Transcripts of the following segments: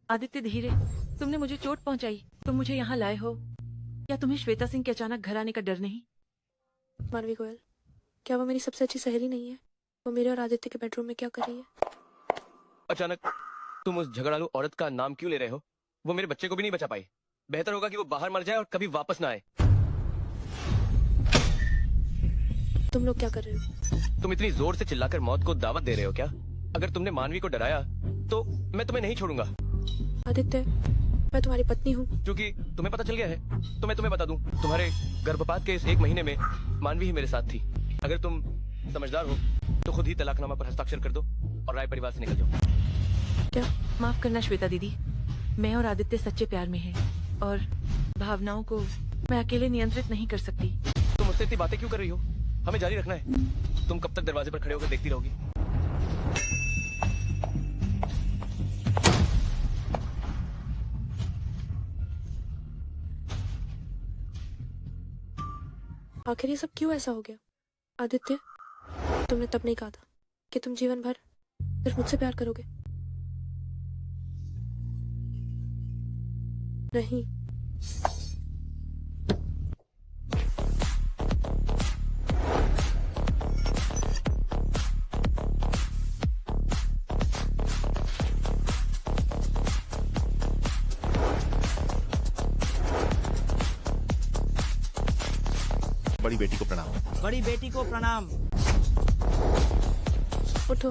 आदित्य धीरे, तुमने मुझे चोट पहुंचाई, तुम मुझे यहाँ लाए हो। क्या तुम्हें श्वेता सिंह के अचानक घर आने का डर नहीं? मानवी गोयल, क्या वो मेरी सबसे अच्छी सहेली नहीं है? वो मेरे और आदित्य के बेडरूम में क्या कर रही है? अचानक तुम उस झगड़ालू औरत का नाम क्यों ले रहे हो? वो मेरे बच्चे को भी नहीं बचा पाई। बेहतर होगा कि वो बाहर मर जाए और कभी वापस ना आए। तुम लोग क्या कर रहे हो? तुम इतनी जोर से चिल्लाकर मौत को दावत दे रहे हो क्या? अगर तुमने मानवी को डराया तो मैं तुम्हें नहीं छोड़ूंगा। आदित्य, मैं तुम्हारी पत्नी हूँ। क्योंकि तुम्हें पता चल गया है तो मैं तुम्हें बता दूं, तुम्हारे गर्भपात के इस 1 महीने में मानवी ही मेरे साथ थी। अगर तुम समझदार हो तो खुद ही तलाकनामा पर हस्ताक्षर कर दो और राय परिवार से निकल जाओ। क्या? माफ करना श्वेता दीदी, मैं और आदित्य सच्चे प्यार में हैं और भावनाओं को मैं अकेले नियंत्रित नहीं कर सकती। तुम मुझसे इतनी बातें क्यों कर रही हो? हमें जारी रखना है। तुम कब तक दरवाजे पर खड़े होकर देखती रहोगी? आखिर ये सब क्यों ऐसा हो गया? आदित्य, तुमने तब नहीं कहा था कि तुम जीवन भर सिर्फ मुझसे प्यार करोगे? नहीं। बड़ी बेटी को प्रणाम। बड़ी बेटी को प्रणाम। उठो।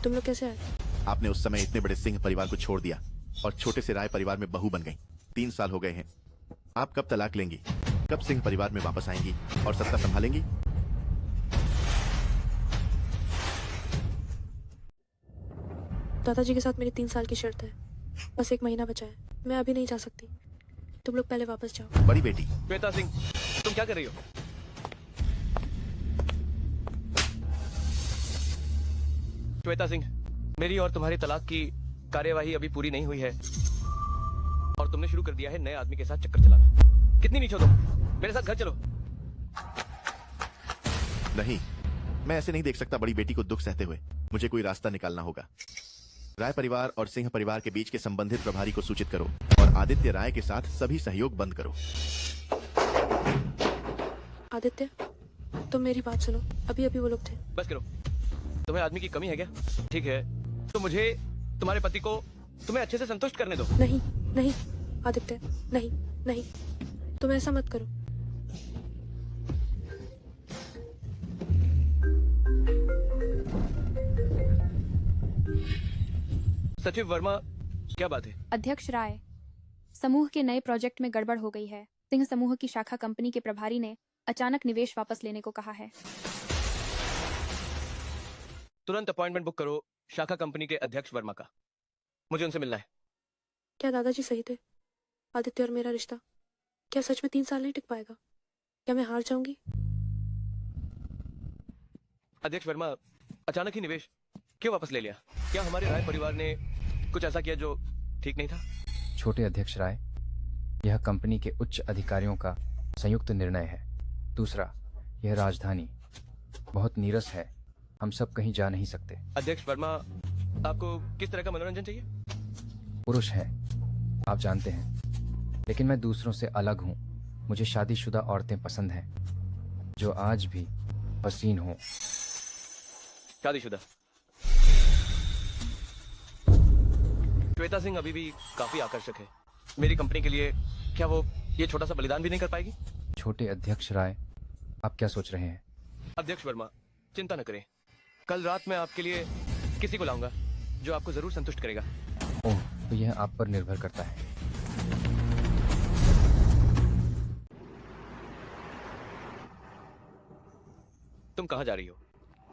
तुम लोग कैसे आए? आपने उस समय इतने बड़े सिंह परिवार को छोड़ दिया और छोटे से राय परिवार में बहू बन गई। 3 साल हो गए हैं। आप कब तलाक लेंगी? कब सिंह परिवार में वापस आएंगी और सत्ता संभालेंगी? दादाजी के साथ मेरी 3 साल की शर्त है। बस 1 महीना बचा है। मैं अभी नहीं जा सकती। तुम लोग पहले वापस जाओ। बड़ी बेटी, श्वेता सिंह, तुम क्या कर रही हो? श्वेता सिंह, मेरी और तुम्हारी तलाक की कार्यवाही अभी पूरी नहीं हुई है और तुमने शुरू कर दिया है नए आदमी के साथ चक्कर चलाना। कितनी नीच हो तुम? मेरे साथ घर चलो। नहीं, मैं ऐसे नहीं देख सकता बड़ी बेटी को दुख सहते हुए। मुझे कोई रास्ता निकालना होगा। राय परिवार और सिंह परिवार के बीच के संबंधित प्रभारी को सूचित करो और आदित्य राय के साथ सभी सहयोग बंद करो। आदित्य, तुम मेरी बात सुनो। अभी अभी वो लोग थे। बस करो। तुम्हें आदमी की कमी है क्या? ठीक है, तो मुझे तुम्हारे पति को तुम्हें अच्छे से संतुष्ट करने दो। नहीं, नहीं आदित्य, नहीं, नहीं, तुम ऐसा मत करो। सचिव वर्मा, क्या बात है? अध्यक्ष राय, समूह के नए प्रोजेक्ट में गड़बड़ हो गई है। सिंह समूह की शाखा कंपनी के प्रभारी ने अचानक निवेश वापस लेने को कहा है। तुरंत अपॉइंटमेंट बुक करो शाखा कंपनी के अध्यक्ष वर्मा का। मुझे उनसे मिलना है। क्या दादाजी सही थे? आदित्य और मेरा रिश्ता क्या सच में 3 साल नहीं टिक पाएगा? क्या मैं हार जाऊंगी? अध्यक्ष वर्मा, अचानक ही निवेश क्यों वापस ले लिया? क्या हमारे राय परिवार ने कुछ ऐसा किया जो ठीक नहीं था? छोटे अध्यक्ष राय, यह कंपनी के उच्च अधिकारियों का संयुक्त निर्णय है। दूसरा, यह राजधानी बहुत नीरस है। हम सब कहीं जा नहीं सकते। अध्यक्ष वर्मा, आपको किस तरह का मनोरंजन चाहिए? पुरुष है, आप जानते हैं, लेकिन मैं दूसरों से अलग हूँ। मुझे शादीशुदा औरतें पसंद हैं जो आज भी हसीन हों। शादीशुदा? श्वेता सिंह अभी भी काफी आकर्षक है। मेरी कंपनी के लिए क्या वो ये छोटा सा बलिदान भी नहीं कर पाएगी? छोटे अध्यक्ष राय, आप क्या सोच रहे हैं? अध्यक्ष वर्मा, चिंता न करें। कल रात मैं आपके लिए किसी को लाऊंगा जो आपको जरूर संतुष्ट करेगा। ओह, तो यह आप पर निर्भर करता है। तुम कहाँ जा रही हो?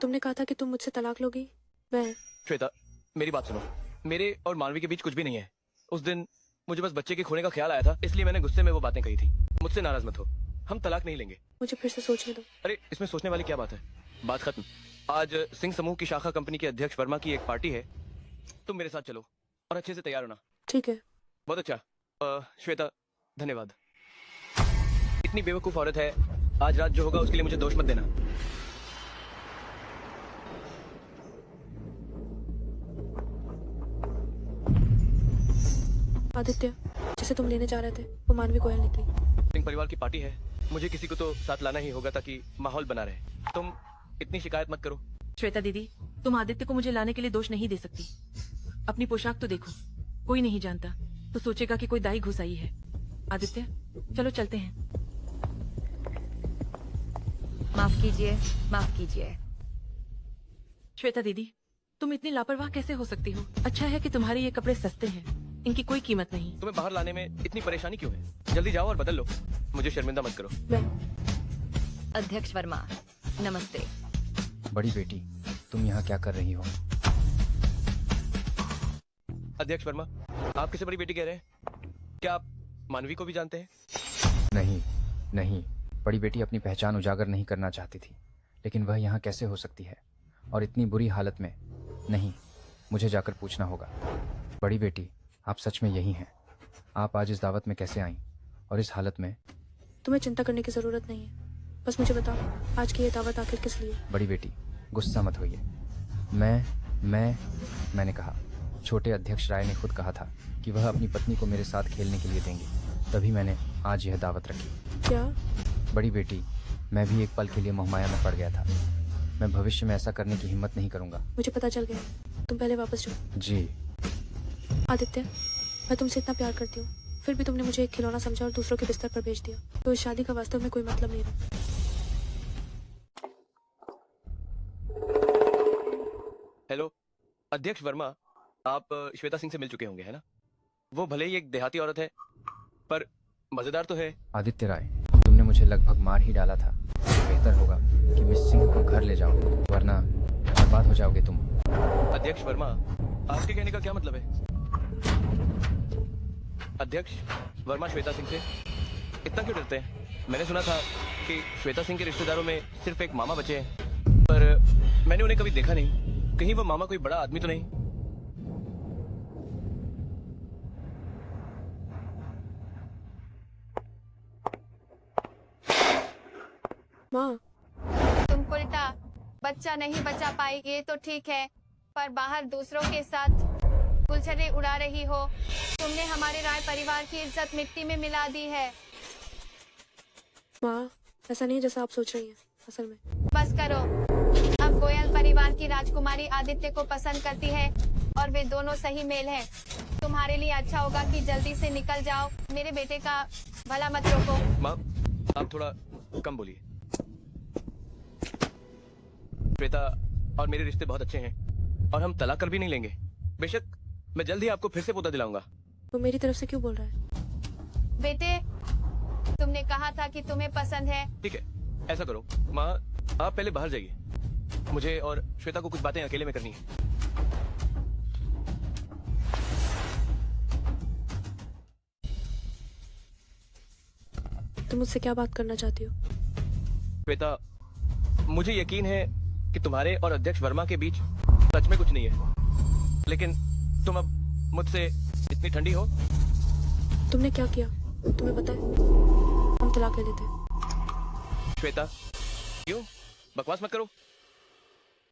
तुमने कहा था कि तुम मुझसे तलाक लोगी। मैं श्वेता, मेरी बात सुनो। मेरे और मानवी के बीच कुछ भी नहीं है। उस दिन मुझे बस बच्चे के खोने का ख्याल आया था, इसलिए मैंने गुस्से में वो बातें कही थी। मुझसे नाराज मत हो। हम तलाक नहीं लेंगे। मुझे फिर से सोचने दो। अरे, इसमें सोचने वाली क्या बात है? बात खत्म। आज सिंह समूह की शाखा कंपनी के अध्यक्ष वर्मा की एक पार्टी है। तुम मेरे साथ चलो और अच्छे से तैयार होना। ठीक है। बहुत अच्छा। श्वेता, धन्यवाद। इतनी बेवकूफ औरत है। आज रात जो होगा उसके लिए मुझे दोष मत देना। आदित्य, जिसे तुम लेने जा रहे थे वो मानवी गोयल निकली। सिंह परिवार की पार्टी है, मुझे किसी को तो साथ लाना ही होगा ताकि माहौल बना रहे। तुम इतनी शिकायत मत करो। श्वेता दीदी, तुम आदित्य को मुझे लाने के लिए दोष नहीं दे सकती। अपनी पोशाक तो देखो, कोई नहीं जानता तो सोचेगा कि कोई दाई घुस आई है। आदित्य, चलो चलते हैं। माफ कीजिए, माफ कीजिए। श्वेता दीदी, तुम इतनी लापरवाह कैसे हो सकती हो? अच्छा है कि तुम्हारे ये कपड़े सस्ते हैं, इनकी कोई कीमत नहीं। तुम्हें बाहर लाने में इतनी परेशानी क्यों है? जल्दी जाओ और बदल लो, मुझे शर्मिंदा मत करो। मैं अध्यक्ष वर्मा, नमस्ते। बड़ी बेटी, तुम यहाँ क्या कर रही हो? अध्यक्ष वर्मा, आप किसे बड़ी बेटी कह रहे हैं? क्या आप मानवी को भी जानते हैं? नहीं, नहीं, बड़ी बेटी अपनी पहचान उजागर नहीं करना चाहती थी, लेकिन वह यहाँ कैसे हो सकती है और इतनी बुरी हालत में? नहीं, मुझे जाकर पूछना होगा। बड़ी बेटी, आप सच में यही हैं? आप आज इस दावत में कैसे आईं और इस हालत में? तुम्हें चिंता करने की जरूरत नहीं है, बस मुझे बताओ आज की ये दावत आखिर किस लिए? बड़ी बेटी, गुस्सा मत होइए। मैंने कहा, छोटे अध्यक्ष राय ने खुद कहा था कि वह अपनी पत्नी को मेरे साथ खेलने के लिए देंगे, तभी मैंने आज यह दावत रखी। क्या? बड़ी बेटी, मैं भी एक पल के लिए मोहमाया में पड़ गया था। मैं भविष्य में ऐसा करने की हिम्मत नहीं करूंगा। मुझे पता चल गया, तुम पहले वापस जाओ। जी। आदित्य, मैं तुमसे इतना प्यार करती हूँ, फिर भी तुमने मुझे एक खिलौना समझा और दूसरों के बिस्तर पर भेज दिया, तो इस शादी का वास्तव में कोई मतलब नहीं रहा। हेलो अध्यक्ष वर्मा, आप श्वेता सिंह से मिल चुके होंगे, है ना? वो भले ही एक देहाती औरत है, पर मजेदार तो है। आदित्य राय, तुमने मुझे लगभग मार ही डाला था। बेहतर होगा कि मिस सिंह को घर ले जाओ, वरना बर्बाद हो जाओगे तुम। अध्यक्ष वर्मा, आपके कहने का क्या मतलब है? अध्यक्ष वर्मा श्वेता सिंह से इतना क्यों डरते हैं? मैंने सुना था कि श्वेता सिंह के रिश्तेदारों में सिर्फ एक मामा बचे हैं, पर मैंने उन्हें कभी देखा नहीं। कहीं वो मामा कोई बड़ा आदमी तो नहीं? माँ, तुम उल्टा बच्चा नहीं बचा पाई ये तो ठीक है, पर बाहर दूसरों के साथ गुलछड़े उड़ा रही हो। तुमने हमारे राय परिवार की इज्जत मिट्टी में मिला दी है। माँ, ऐसा नहीं है जैसा आप सोच रही हैं। असल में बस करो। अब गोयल परिवार की राजकुमारी आदित्य को पसंद करती है और वे दोनों सही मेल हैं। तुम्हारे लिए अच्छा होगा कि जल्दी से निकल जाओ। मेरे बेटे का भला मत रोको। माँ, आप थोड़ा कम बोलिए। श्वेता और मेरे रिश्ते बहुत अच्छे हैं और हम तलाक कर भी नहीं लेंगे। बेशक मैं जल्द ही आपको फिर से पोता दिलाऊंगा। वो मेरी तरफ से क्यों बोल रहा है? बेटे, तुमने कहा था कि तुम्हें पसंद है। ठीक है, ऐसा करो माँ, आप पहले बाहर जाइए, मुझे और श्वेता को कुछ बातें अकेले में करनी है। तुम मुझसे क्या बात करना चाहती हो? श्वेता, मुझे यकीन है कि तुम्हारे और अध्यक्ष वर्मा के बीच सच में कुछ नहीं है, लेकिन तुम अब मुझसे इतनी ठंडी हो। तुमने क्या किया तुम्हें पता है? हम तलाक ले लेते हैं। श्वेता, क्यों? बकवास मत करो।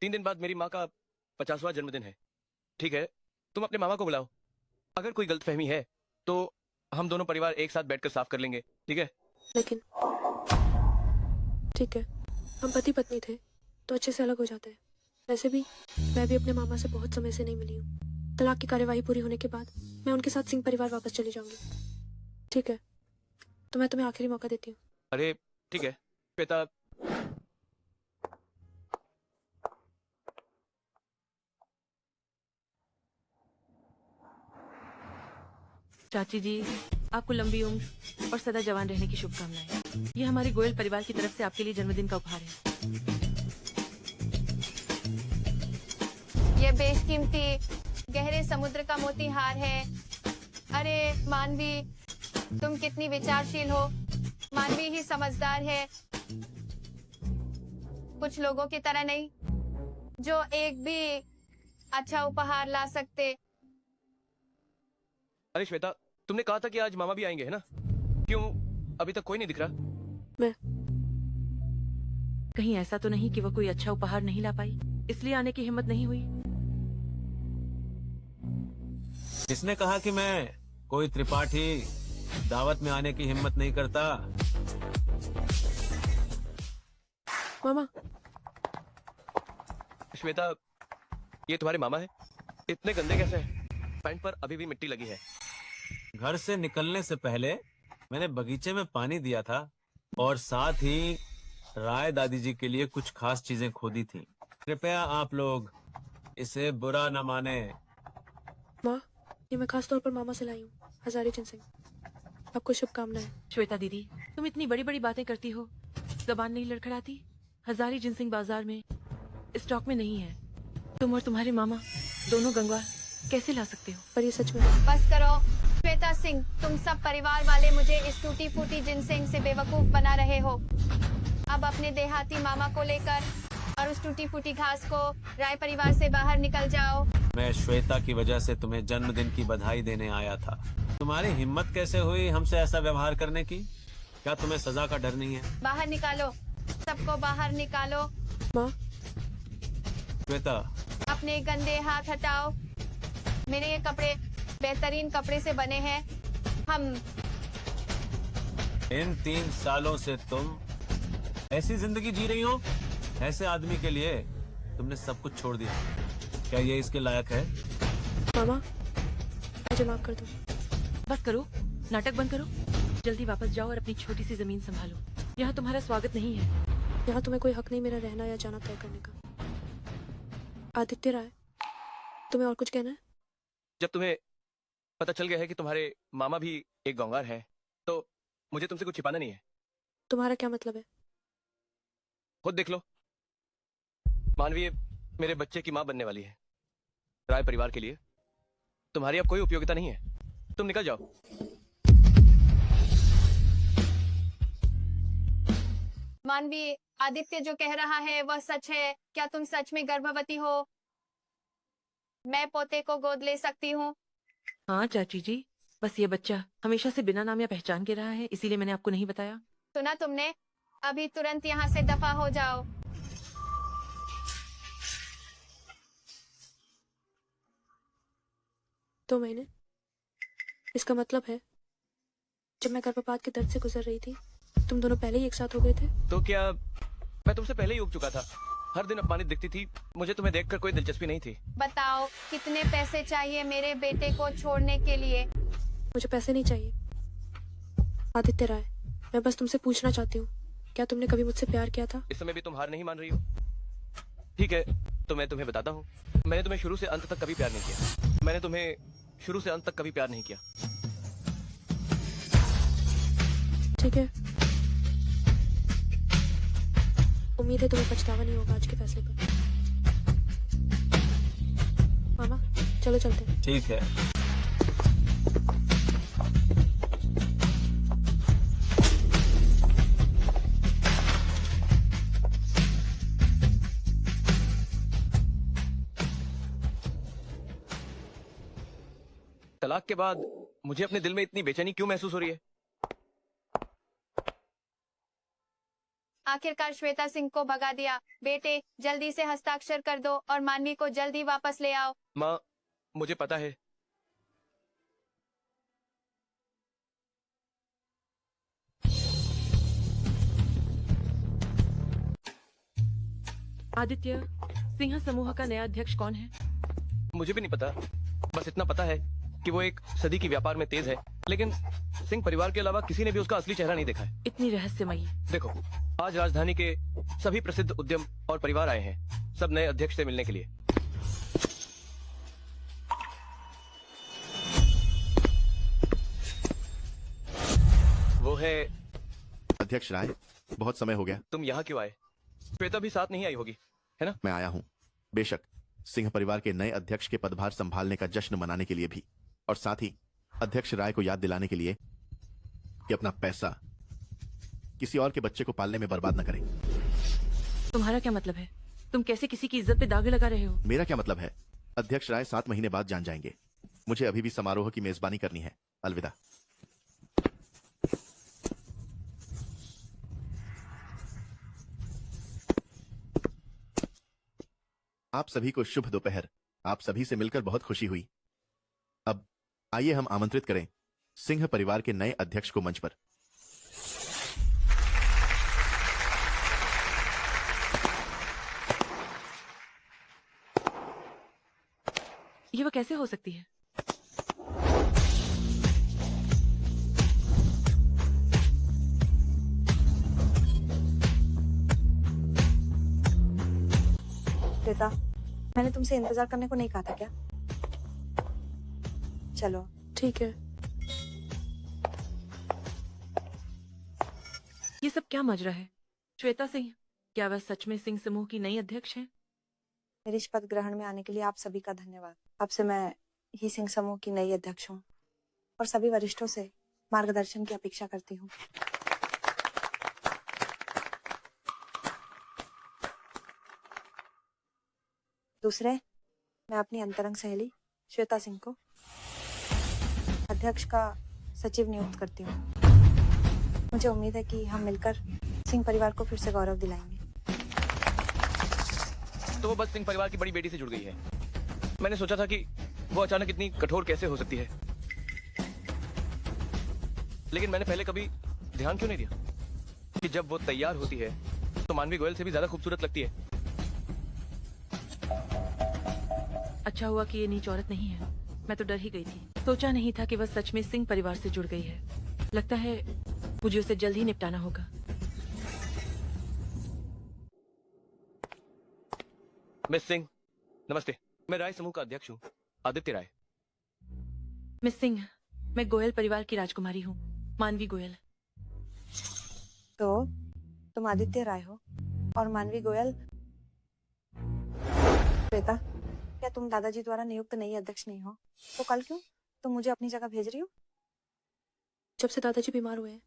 3 दिन बाद मेरी माँ का 50वां जन्मदिन है। ठीक है, तुम अपने मामा को बुलाओ। अगर कोई गलतफहमी है तो हम दोनों परिवार एक साथ बैठकर साफ कर लेंगे, ठीक है? लेकिन ठीक है, हम पति पत्नी थे तो अच्छे से अलग हो जाते हैं। वैसे भी मैं भी अपने मामा से बहुत समय से नहीं मिली हूँ। तलाक की कार्यवाही पूरी होने के बाद मैं उनके साथ सिंह परिवार वापस चली जाऊंगी। ठीक है, तो मैं तुम्हें आखिरी मौका देती हूँ। अरे ठीक है श्वेता। चाची जी, आपको लंबी उम्र और सदा जवान रहने की शुभकामनाएं। ये हमारे गोयल परिवार की तरफ से आपके लिए जन्मदिन का उपहार है। ये बेशकीमती गहरे समुद्र का मोतीहार है। अरे मानवी, तुम कितनी विचारशील हो। मानवी ही समझदार है, कुछ लोगों की तरह नहीं जो एक भी अच्छा उपहार ला सकते। अरे श्वेता, तुमने कहा था कि आज मामा भी आएंगे, है ना? क्यों अभी तक कोई नहीं दिख रहा? मैं कहीं ऐसा तो नहीं कि वो कोई अच्छा उपहार नहीं ला पाई, इसलिए आने की हिम्मत नहीं हुई? इसने कहा कि मैं कोई त्रिपाठी दावत में आने की हिम्मत नहीं करता। मामा, श्वेता, ये तुम्हारे मामा है? इतने गंदे कैसे हैं? पैंट पर अभी भी मिट्टी लगी है। घर से निकलने से पहले मैंने बगीचे में पानी दिया था और साथ ही राय दादी जी के लिए कुछ खास चीजें खोदी थी। कृपया आप लोग इसे बुरा न माने। माँ, ये मैं खास तौर पर मामा से लाई हूँ, हजारी जिनसिंग। आपको शुभकामनाएं। श्वेता दीदी, तुम इतनी बड़ी बड़ी बातें करती हो, जबान नहीं लड़खड़ाती? हजारी जिनसिंग बाजार में स्टॉक में नहीं है। तुम और तुम्हारे मामा दोनों गंगवार कैसे ला सकते हो? पर ये सच में है। बस करो श्वेता सिंह, तुम सब परिवार वाले मुझे इस टूटी फूटी जिनसिंग से बेवकूफ बना रहे हो। अब अपने देहाती मामा को लेकर और उस टूटी फूटी घास को राय परिवार से बाहर निकल जाओ। मैं श्वेता की वजह से तुम्हें जन्मदिन की बधाई देने आया था। तुम्हारी हिम्मत कैसे हुई हमसे ऐसा व्यवहार करने की? क्या तुम्हें सजा का डर नहीं है? बाहर निकालो, सबको बाहर निकालो। माँ, श्वेता, अपने गंदे हाथ हटाओ। मेरे ये कपड़े बेहतरीन कपड़े से बने हैं। हम इन 3 सालों से तुम ऐसी जिंदगी जी रही हो, ऐसे आदमी के लिए तुमने सब कुछ छोड़ दिया। क्या ये इसके लायक है? मामा, मुझे माफ कर दो। बस करो, नाटक बंद करो। जल्दी वापस जाओ और अपनी छोटी सी जमीन संभालो। यहाँ तुम्हारा स्वागत नहीं है। यहाँ तुम्हें कोई हक नहीं मेरा रहना या जाना तय करने का। आदित्य राय, तुम्हें और कुछ कहना है? जब तुम्हें पता चल गया है कि तुम्हारे मामा भी एक गंवार हैं, तो मुझे तुमसे कुछ छिपाना नहीं है। तुम्हारा क्या मतलब है? खुद देख लो। मानवीय मेरे बच्चे की माँ बनने वाली है। राय परिवार के लिए तुम्हारी अब कोई उपयोगिता नहीं है। तुम निकल जाओ। मानवी, आदित्य जो कह रहा है वह सच है। क्या तुम सच में गर्भवती हो? मैं पोते को गोद ले सकती हूँ? हाँ चाची जी, बस ये बच्चा हमेशा से बिना नाम या पहचान के रहा है, इसीलिए मैंने आपको नहीं बताया। सुना तुमने? अभी तुरंत यहाँ से दफा हो जाओ। दो महीने? इसका मतलब है जब मैं गर्भपात के दर्द से गुजर रही थी, तुम दोनों पहले ही एक साथ हो गए थे? तो क्या मैं तुमसे पहले ही उग चुका था? हर दिन अपमानित दिखती थी। मुझे तुम्हें देखकर कोई दिलचस्पी नहीं थी। बताओ, कितने पैसे चाहिए मेरे बेटे को छोड़ने के लिए? मुझे पैसे नहीं चाहिए आदित्य राय। मैं बस तुमसे पूछना चाहती हूँ, क्या तुमने कभी मुझसे प्यार किया था? इस समय भी तुम हार नहीं मान रही हो? ठीक है, तो मैं तुम्हें बताता हूँ। मैंने तुम्हें शुरू से अंत तक कभी प्यार नहीं किया। मैंने तुम्हें शुरू से अंत तक कभी प्यार नहीं किया। ठीक है, उम्मीद है तुम्हें पछतावा नहीं होगा आज के फैसले पर। मामा, चलो चलते हैं। ठीक है। तलाक के बाद मुझे अपने दिल में इतनी बेचैनी क्यों महसूस हो रही है? आखिरकार श्वेता सिंह को भगा दिया। बेटे, जल्दी से हस्ताक्षर कर दो और मानवी को जल्दी वापस ले आओ। माँ, मुझे पता है। आदित्य, सिंह समूह का नया अध्यक्ष कौन है? मुझे भी नहीं पता। बस इतना पता है कि वो एक सदी की व्यापार में तेज है, लेकिन सिंह परिवार के अलावा किसी ने भी उसका असली चेहरा नहीं देखा है। इतनी रहस्यमयी। देखो, आज राजधानी के सभी प्रसिद्ध उद्यम और परिवार आए हैं, सब नए अध्यक्ष से मिलने के लिए। वो है अध्यक्ष राय, बहुत समय हो गया। तुम यहाँ क्यों आए? श्वेता भी साथ नहीं आई होगी, है ना? मैं आया हूँ बेशक सिंह परिवार के नए अध्यक्ष के पदभार संभालने का जश्न मनाने के लिए भी, और साथ ही अध्यक्ष राय को याद दिलाने के लिए कि अपना पैसा किसी और के बच्चे को पालने में बर्बाद न करें। तुम्हारा क्या मतलब है? तुम कैसे किसी की इज्जत पे दाग लगा रहे हो? मेरा क्या मतलब है? अध्यक्ष राय 7 महीने बाद जान जाएंगे। मुझे अभी भी समारोह की मेजबानी करनी है। अलविदा। आप सभी को शुभ दोपहर। आप सभी से मिलकर बहुत खुशी हुई। अब आइए हम आमंत्रित करें सिंह परिवार के नए अध्यक्ष को मंच पर। ये वो कैसे हो सकती है? श्वेता, मैंने तुमसे इंतजार करने को नहीं कहा था क्या? चलो। ठीक है। ये सब क्या मजरा है? श्वेता सिंह, क्या वह सच में सिंह समूह की नई अध्यक्ष है? मेरे शपथ ग्रहण में आने के लिए आप सभी का धन्यवाद। अब से मैं ही सिंह समूह की नई अध्यक्ष हूँ और सभी वरिष्ठों से मार्गदर्शन की अपेक्षा करती हूँ। दूसरे, मैं अपनी अंतरंग सहेली श्वेता सिंह को अध्यक्ष का सचिव नियुक्त करती हूँ। मुझे उम्मीद है कि हम मिलकर सिंह परिवार को फिर से गौरव दिलाएंगे। तो वो बस सिंह परिवार की बड़ी बेटी से जुड़ गई है। मैंने सोचा था कि वो अचानक इतनी कठोर कैसे हो सकती है, लेकिन मैंने पहले कभी ध्यान क्यों नहीं दिया कि जब वो तैयार होती है तो मानवी गोयल से भी ज्यादा खूबसूरत लगती है। अच्छा हुआ कि ये नीच औरत नहीं है। मैं तो डर ही गई थी। सोचा नहीं था कि वह सच में सिंह परिवार से जुड़ गई है। लगता है मुझे उसे जल्द ही निपटाना होगा। मिस सिंह, नमस्ते। मैं राय समूह का अध्यक्ष हूँ, आदित्य राय। मिस सिंह, मैं गोयल परिवार की राजकुमारी हूँ, मानवी गोयल। तो तुम आदित्य राय हो और मानवी गोयल। श्वेता, क्या तुम दादाजी द्वारा नियुक्त नई अध्यक्ष नहीं हो? तो कल क्यों तुम मुझे अपनी जगह भेज रही हो? जब से दादाजी बीमार हुए हैं,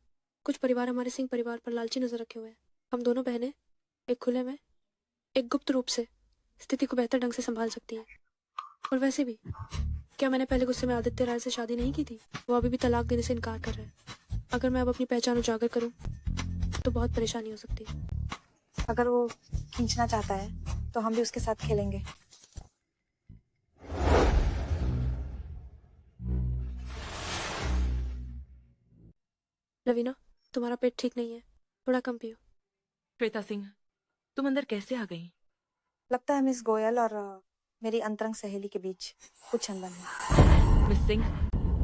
कुछ परिवार हमारे सिंह परिवार पर लालची नजर रखे हुए हैं। हम दोनों बहनें एक खुले में, एक गुप्त रूप से स्थिति को बेहतर ढंग से संभाल सकती हैं। और वैसे भी, क्या मैंने पहले गुस्से में आदित्य राय से शादी नहीं की थी? वो अभी भी तलाक देने से इनकार कर रहे हैं। अगर मैं अब अपनी पहचान उजागर करूं तो बहुत परेशानी हो सकती है। अगर वो खींचना चाहता है तो हम भी उसके साथ खेलेंगे। लवीना, तुम्हारा पेट ठीक नहीं है, थोड़ा कम पियो। श्वेता सिंह, तुम अंदर कैसे आ गई? लगता है मिस गोयल और मेरी अंतरंग सहेली के बीच कुछ अनबन है। मिस सिंह,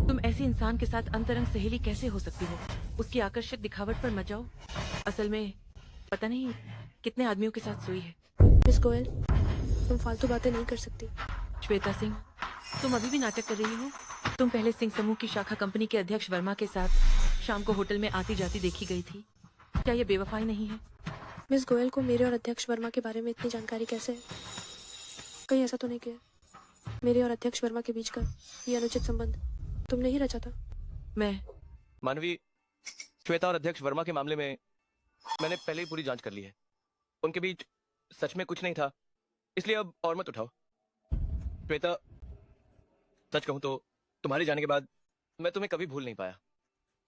तुम ऐसे इंसान के साथ अंतरंग सहेली कैसे हो सकती हो? उसकी आकर्षक दिखावट पर मत जाओ। असल में पता नहीं कितने आदमियों के साथ सोई है। मिस गोयल, तुम फालतू बातें नहीं कर सकती। श्वेता सिंह, तुम अभी भी नाटक कर रही हो? तुम पहले सिंह समूह की शाखा कंपनी के अध्यक्ष वर्मा के साथ शाम को होटल में आती जाती देखी गई थी। क्या ये बेवफाई नहीं है? मिस गोयल को मेरे और अध्यक्ष वर्मा के बारे में इतनी जानकारी कैसे है? कहीं ऐसा तो नहीं किया मेरे और अध्यक्ष वर्मा के बीच का ये अनुचित संबंध तुमने ही रचा था? मैं मानवी, श्वेता और अध्यक्ष वर्मा के मामले में मैंने पहले ही पूरी जांच कर ली है। उनके बीच सच में कुछ नहीं था, इसलिए अब और मत उठाओ। श्वेता, सच कहूं तो तुम्हारे जाने के बाद मैं तुम्हें कभी भूल नहीं पाया।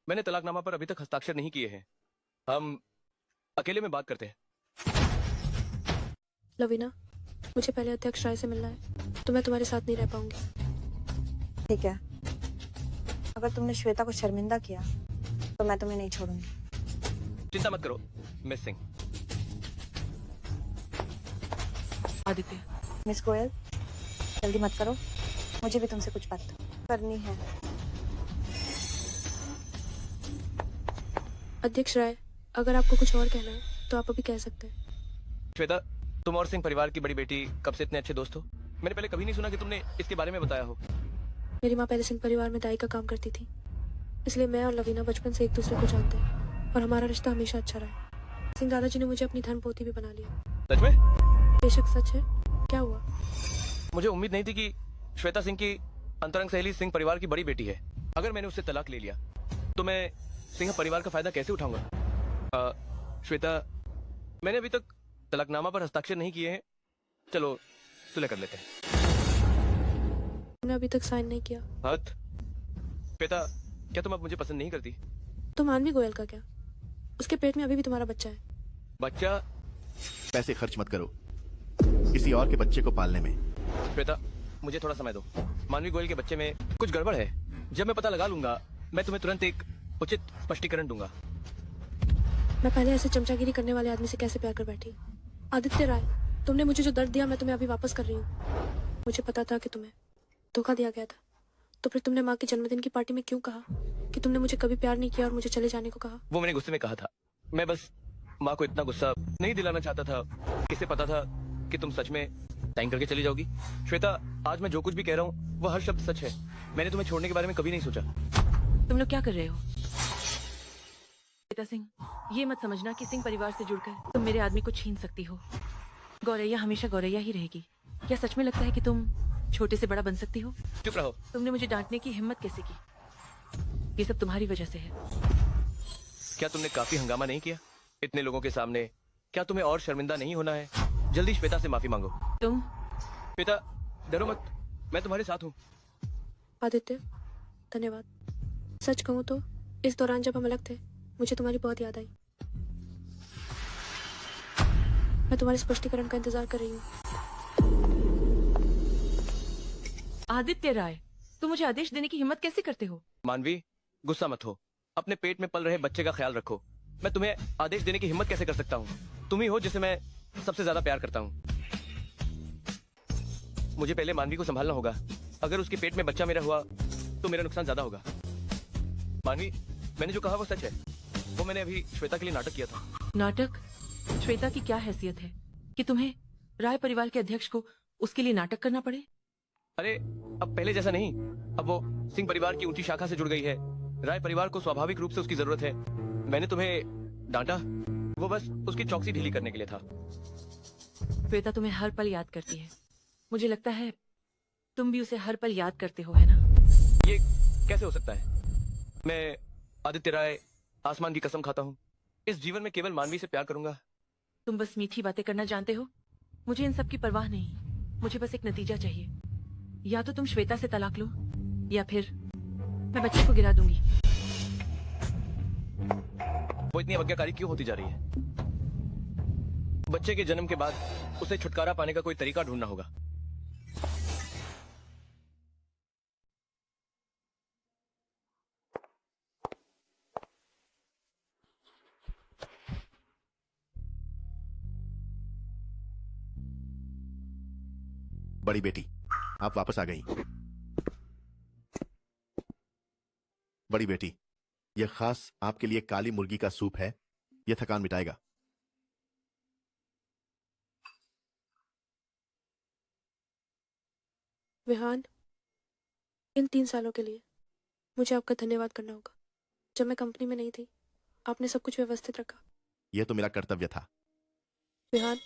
मैंने तलाकनामा पर अभी तक हस्ताक्षर नहीं किए हैं। हम अकेले में बात करते हैं। लवीना, मुझे पहले अध्यक्ष राय से मिलना है, तो मैं तुम्हारे साथ नहीं रह पाऊंगी। ठीक है, अगर तुमने श्वेता को शर्मिंदा किया तो मैं तुम्हें नहीं छोड़ूंगी। चिंता मत करो मिस सिंह। आदित्य, मिस गोयल, जल्दी मत करो, मुझे भी तुमसे कुछ बात करनी है। अध्यक्ष राय, अगर आपको कुछ और कहना है तो आप अभी कह सकते हैं। श्वेता, तुम और सिंह परिवार की बड़ी बेटी कब से इतने अच्छे दोस्त हो? मैंने पहले कभी नहीं सुना कि तुमने इसके बारे में बताया हो। मेरी माँ पहले सिंह परिवार में दाई का काम करती थी, इसलिए मैं और लवीना बचपन से एक दूसरे को जानते हैं और हमारा रिश्ता हमेशा अच्छा रहा। सिंह दादाजी ने मुझे अपनी धर्मपत्नी भी बना लिया। सच में? बेशक सच है। क्या हुआ? मुझे उम्मीद नहीं थी कि श्वेता सिंह की अंतरंग सहेली सिंह परिवार की बड़ी बेटी है। अगर मैंने उससे तलाक ले लिया तो मैं सिंह परिवार का फायदा कैसे उठाऊंगा? श्वेता, मैंने अभी तक तलाकनामा पर हस्ताक्षर नहीं किए हैं। चलो सुलह कर लेते हैं। तुमने अभी तक साइन नहीं किया। हद। श्वेता, क्या तुम अब मुझे पसंद नहीं करती? तो मानवी गोयल का क्या? उसके पेट में अभी भी तुम्हारा बच्चा है। बच्चा? पैसे खर्च मत करो किसी और के बच्चे को पालने में। श्वेता, मुझे थोड़ा समय दो। मानवी गोयल के बच्चे में कुछ गड़बड़ है। जब मैं पता लगा लूंगा मैं तुम्हें तुरंत एक उचित स्पष्टीकरण दूंगा। मैं पहले ऐसे चमचागिरी करने वाले आदमी से कैसे प्यार कर बैठी। आदित्य राय, तुमने मुझे जो दर्द दिया मैं तुम्हें अभी वापस कर रही हूँ। मुझे पता था कि तुम्हें धोखा दिया गया था, तो फिर तुमने माँ के जन्मदिन की पार्टी में क्यों कहा कि तुमने मुझे कभी प्यार नहीं किया और मुझे चले जाने को कहा? वो मैंने गुस्से में कहा था। मैं बस माँ को इतना गुस्सा नहीं दिलाना चाहता था। किसे पता था कि तुम सच में टाइम करके चली जाओगी। श्वेता, आज मैं जो कुछ भी कह रहा हूँ वो हर शब्द सच है। मैंने तुम्हें छोड़ने के बारे में कभी नहीं सोचा। तुम लोग क्या कर रहे हो? श्वेता सिंह, ये मत समझना कि सिंह परिवार से जुड़कर तुम मेरे आदमी को छीन सकती हो। गौरैया हमेशा गौरैया ही रहेगी। क्या सच में लगता है कि तुम छोटे से बड़ा बन सकती हो? चुप रहो। तुमने मुझे डांटने की हिम्मत कैसे की? ये सब तुम्हारी वजह से है। क्या तुमने काफी हंगामा नहीं किया इतने लोगों के सामने? क्या तुम्हें और शर्मिंदा नहीं होना है? जल्दी श्वेता से माफी मांगो। तुम श्वेता, डरो मत, मैं तुम्हारे साथ हूँ। आदित्य, धन्यवाद। सच कहूँ तो इस दौरान जब हम अलग थे मुझे तुम्हारी बहुत याद आई। मैं तुम्हारे स्पष्टीकरण का इंतजार कर रही हूँ। आदित्य राय, तुम मुझे आदेश देने की हिम्मत कैसे करते हो? मानवी, गुस्सा मत हो। अपने पेट में पल रहे बच्चे का ख्याल रखो। मैं तुम्हें आदेश देने की हिम्मत कैसे कर सकता हूँ? तुम ही हो जिसे मैं सबसे ज्यादा प्यार करता हूँ। मुझे पहले मानवी को संभालना होगा। अगर उसके पेट में बच्चा मेरा हुआ तो मेरा नुकसान ज्यादा होगा। मानवी, मैंने जो कहा वो सच है। वो मैंने अभी श्वेता के लिए नाटक किया था। नाटक? श्वेता की क्या हैसियत है कि तुम्हें राय परिवार के अध्यक्ष को उसके लिए नाटक करना पड़े? अरे, अब पहले जैसा नहीं। अब वो सिंह परिवार की ऊंची शाखा से जुड़ गई है। राय परिवार को स्वाभाविक रूप से उसकी जरूरत है। मैंने तुम्हें डांटा, वो बस उसकी चौकसी ढीली करने के लिए था। श्वेता तुम्हें हर पल याद करती है। मुझे लगता है तुम भी उसे हर पल याद करते हो, है ना? ये कैसे हो सकता है? मैं आदित्य राय आसमान की कसम खाता हूँ, इस जीवन में केवल मानवी से प्यार करूंगा। तुम बस मीठी बातें करना जानते हो। मुझे इन सब की परवाह नहीं। मुझे बस एक नतीजा चाहिए। या तो तुम श्वेता से तलाक लो या फिर मैं बच्चे को गिरा दूंगी। वो इतनी आज्ञाकारी क्यों होती जा रही है? बच्चे के जन्म के बाद उसे छुटकारा पाने का कोई तरीका ढूंढना होगा। बड़ी बेटी, आप वापस आ गई। बड़ी बेटी, यह खास आपके लिए काली मुर्गी का सूप है। यह थकान मिटाएगा। विहान, इन 3 सालों के लिए मुझे आपका धन्यवाद करना होगा। जब मैं कंपनी में नहीं थी आपने सब कुछ व्यवस्थित रखा। यह तो मेरा कर्तव्य था। विहान,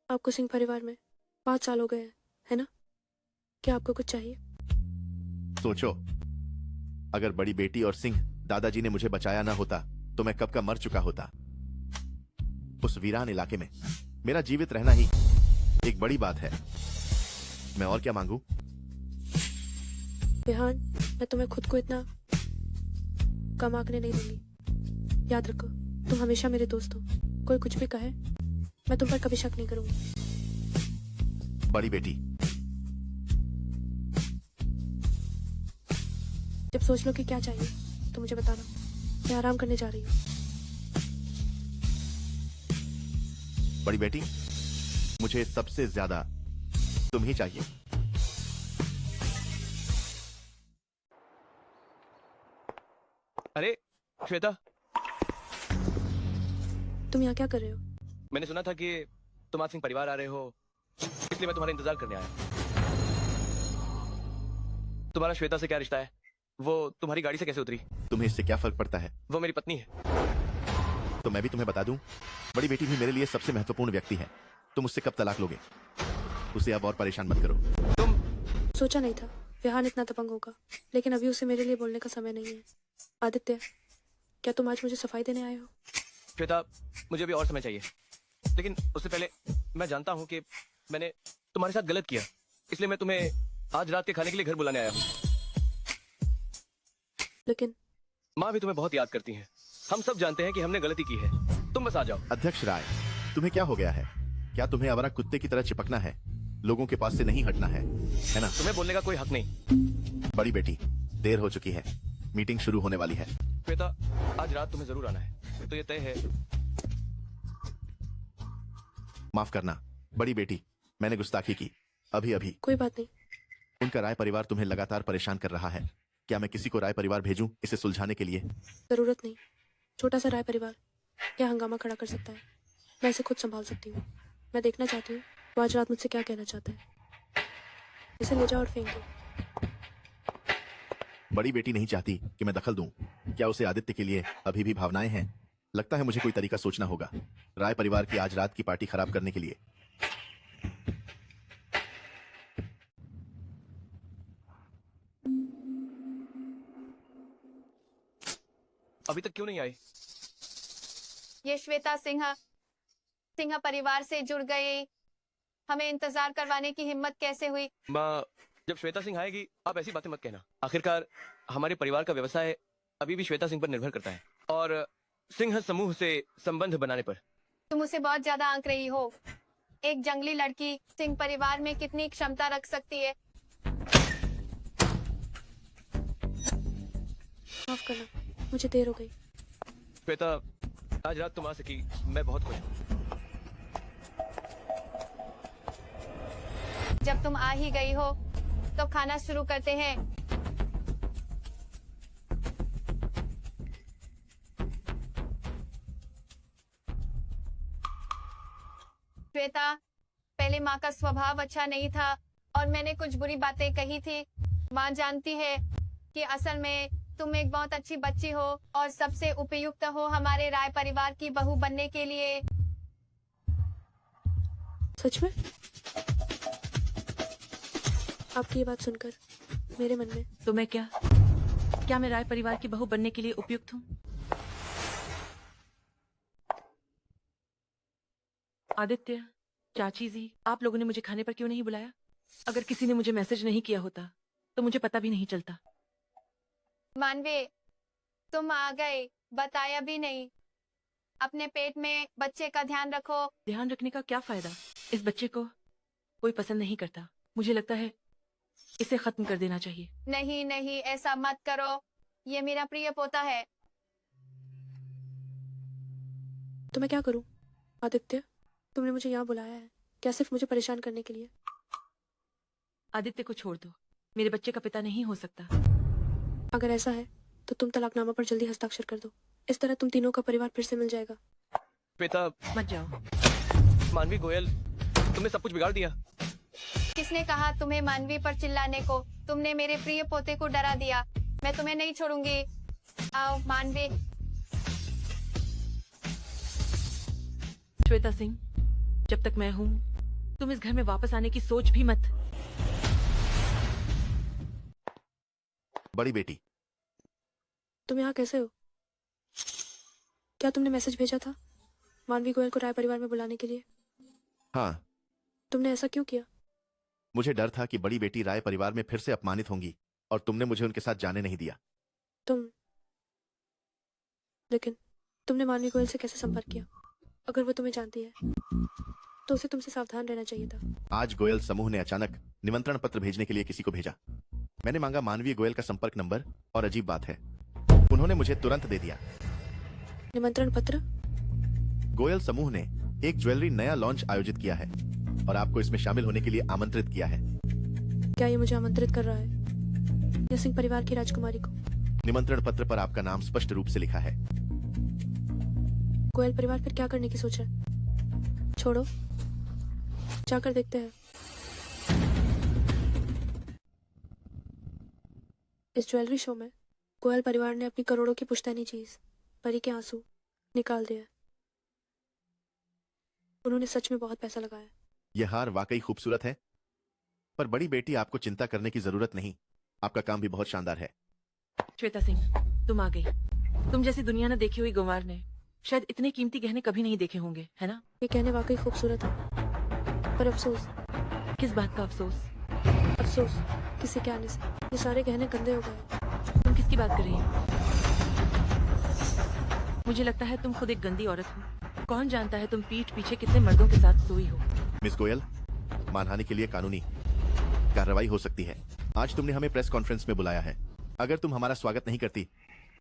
आपको सिंह परिवार में 5 साल हो गए हैं, है ना? क्या आपको कुछ चाहिए? सोचो, अगर बड़ी बेटी और सिंह दादाजी ने मुझे बचाया ना होता तो मैं कब का मर चुका होता। उस वीरान इलाके में मेरा जीवित रहना ही एक बड़ी बात है। मैं और क्या मांगू? विहान, मैं तुम्हें खुद को इतना कम आंकने नहीं दूंगी। याद रखो, तुम हमेशा मेरे दोस्त हो। कोई कुछ भी कहे मैं तुम पर कभी शक नहीं करूंगी। बड़ी बेटी, जब सोच लो कि क्या चाहिए तो मुझे बताना। मैं आराम करने जा रही हूँ। बड़ी बेटी, मुझे सबसे ज्यादा तुम ही चाहिए। अरे श्वेता, तुम यहाँ क्या कर रहे हो? मैंने सुना था कि तुम आज सिंह परिवार आ रहे हो, इसलिए मैं तुम्हारा इंतजार करने आया। तुम्हारा श्वेता से क्या रिश्ता है? वो तुम्हारी गाड़ी से कैसे उतरी? तुम्हें इससे क्या फर्क पड़ता है? वो मेरी पत्नी है। तो मैं भी तुम्हें बता दूं, बड़ी बेटी भी मेरे लिए सबसे महत्वपूर्ण व्यक्ति है। तुम उससे कब तलाक लोगे? उसे अब और परेशान मत करो। तुम सोचा नहीं था विहान इतना दबंग होगा, लेकिन अभी उसे मेरे लिए बोलने का समय नहीं है। आदित्य, क्या तुम आज मुझे सफाई देने आए हो? श्वेता, मुझे अभी और समय चाहिए, लेकिन उससे पहले मैं जानता हूँ कि मैंने तुम्हारे साथ गलत किया, इसलिए मैं तुम्हें आज रात के खाने के लिए घर बुलाने आया हूँ। लेकिन माँ भी तुम्हें बहुत याद करती है। हम सब जानते हैं कि हमने गलती की है। तुम बस आ जाओ। अध्यक्ष राय, तुम्हें क्या हो गया है? क्या तुम्हें आवारा कुत्ते की तरह चिपकना है? लोगों के पास से नहीं हटना है ना? तुम्हें बोलने का कोई हक नहीं। बड़ी बेटी, देर हो चुकी है। मीटिंग शुरू होने वाली है। श्वेता, आज रात तुम्हें जरूर आना है, तो ये तय है। माफ करना बड़ी बेटी, मैंने गुस्ताखी की। अभी अभी कोई बात नहीं। उनका राय परिवार तुम्हें लगातार परेशान कर रहा है। क्या मैं किसी को राय परिवार भेजूं इसे सुलझाने के लिए? जरूरत नहीं। छोटा सा राय परिवार क्या हंगामा खड़ा कर सकता है? मैं इसे खुद संभाल सकती हूँ। मैं देखना चाहती हूँ वो आज रात मुझसे क्या कहना चाहता है। इसे ले जाओ और फेंक दो। बड़ी बेटी नहीं चाहती कि मैं दखल दूं। क्या उसे आदित्य के लिए अभी भी भावनाएं हैं? लगता है मुझे कोई तरीका सोचना होगा राय परिवार की आज रात की पार्टी खराब करने के लिए। अभी तक क्यों नहीं आई? ये श्वेता सिंह परिवार से जुड़ गई। हमें इंतजार करवाने की हिम्मत कैसे हुई? माँ, जब श्वेता सिंह आएगी आप ऐसी बातें मत कहना। आखिरकार हमारे परिवार का व्यवसाय अभी भी श्वेता सिंह पर निर्भर करता है, और सिंह समूह से संबंध बनाने पर। तुम उसे बहुत ज्यादा आंक रही हो। एक जंगली लड़की सिंह परिवार में कितनी क्षमता रख सकती है? माफ करना, मुझे देर हो गई। श्वेता, आज रात तुम आ सकी, मैं बहुत खुश हूँ। जब तुम आ ही गई हो तो खाना शुरू करते हैं। श्वेता, पहले माँ का स्वभाव अच्छा नहीं था और मैंने कुछ बुरी बातें कही थी। माँ जानती है कि असल में तुम एक बहुत अच्छी बच्ची हो और सबसे उपयुक्त हो हमारे राय परिवार की बहू बनने के लिए। सच में? आपकी ये बात सुनकर मेरे मन में तो मैं क्या मैं राय परिवार की बहू बनने के लिए उपयुक्त हूँ? आदित्य, चाची जी, आप लोगों ने मुझे खाने पर क्यों नहीं बुलाया? अगर किसी ने मुझे मैसेज नहीं किया होता तो मुझे पता भी नहीं चलता। मानवी, तुम आ गए, बताया भी नहीं। अपने पेट में बच्चे का ध्यान रखो। ध्यान रखने का क्या फायदा? इस बच्चे को कोई पसंद नहीं करता। मुझे लगता है इसे खत्म कर देना चाहिए। नहीं नहीं, ऐसा मत करो। ये मेरा प्रिय पोता है। तो मैं क्या करूं? आदित्य, तुमने मुझे यहाँ बुलाया है क्या सिर्फ मुझे परेशान करने के लिए? आदित्य को छोड़ दो, मेरे बच्चे का पिता नहीं हो सकता। अगर ऐसा है तो तुम तलाकनामा पर जल्दी हस्ताक्षर कर दो। इस तरह तुम तीनों का परिवार फिर से मिल जाएगा। श्वेता, मत जाओ। मानवी, गोयल, तुमने सब कुछ बिगाड़ दिया। किसने कहा तुम्हें मानवी पर चिल्लाने को? तुमने मेरे प्रिय पोते को डरा दिया। मैं तुम्हें नहीं छोड़ूंगी। आओ मानवी। श्वेता सिंह, जब तक मैं हूँ तुम इस घर में वापस आने की सोच भी मत। बड़ी बेटी, तुम यहाँ कैसे हो? क्या तुमने मैसेज भेजा था मानवी गोयल को राय परिवार में बुलाने के लिए? हाँ। तुमने ऐसा क्यों किया? मुझे डर था कि बड़ी बेटी राय परिवार में फिर से अपमानित होंगी और तुमने मुझे उनके साथ जाने नहीं दिया। लेकिन तुमने मानवी गोयल से कैसे संपर्क किया? अगर वो तुम्हें जानती है तो उसे तुमसे सावधान रहना चाहिए था। आज गोयल समूह ने अचानक निमंत्रण पत्र भेजने के लिए किसी को भेजा। मैंने मांगा मानवीय गोयल का संपर्क नंबर, और अजीब बात है उन्होंने मुझे तुरंत दे दिया। निमंत्रण पत्र? गोयल समूह ने एक ज्वेलरी नया लॉन्च आयोजित किया है और आपको इसमें शामिल होने के लिए आमंत्रित किया है। क्या ये मुझे आमंत्रित कर रहा है या सिंह परिवार की राजकुमारी को? निमंत्रण पत्र पर आपका नाम स्पष्ट रूप से लिखा है। गोयल परिवार फिर क्या करने की सोच है? छोड़ो, जाकर देखते हैं। इस ज्वेलरी शो में गोयल परिवार ने अपनी करोड़ों की पुश्तैनी चीज परी के आंसू निकाल दिया। उन्होंने सच में बहुत पैसा लगाया। यह हार वाकई खूबसूरत है, पर बड़ी बेटी आपको चिंता करने की जरूरत नहीं। आपका काम भी बहुत शानदार है। श्वेता सिंह, तुम आ गई। तुम जैसी दुनिया न देखी हुई गंवार ने शायद इतने कीमती गहने कभी नहीं देखे होंगे, है ना? ये कहने वाकई खूबसूरत है, पर अफसोस। किस बात का अफसोस? अफसोस किसी के आने से ये सारे गहने गंदे हो गए। तुम किसकी बात कर रही हो? मुझे लगता है तुम खुद एक गंदी औरत हो। कौन जानता है तुम पीठ पीछे कितने मर्दों के साथ सोई हो। मिस गोयल, मानहानि के लिए कानूनी कार्रवाई हो सकती है। आज तुमने हमें प्रेस कॉन्फ्रेंस में बुलाया है। अगर तुम हमारा स्वागत नहीं करती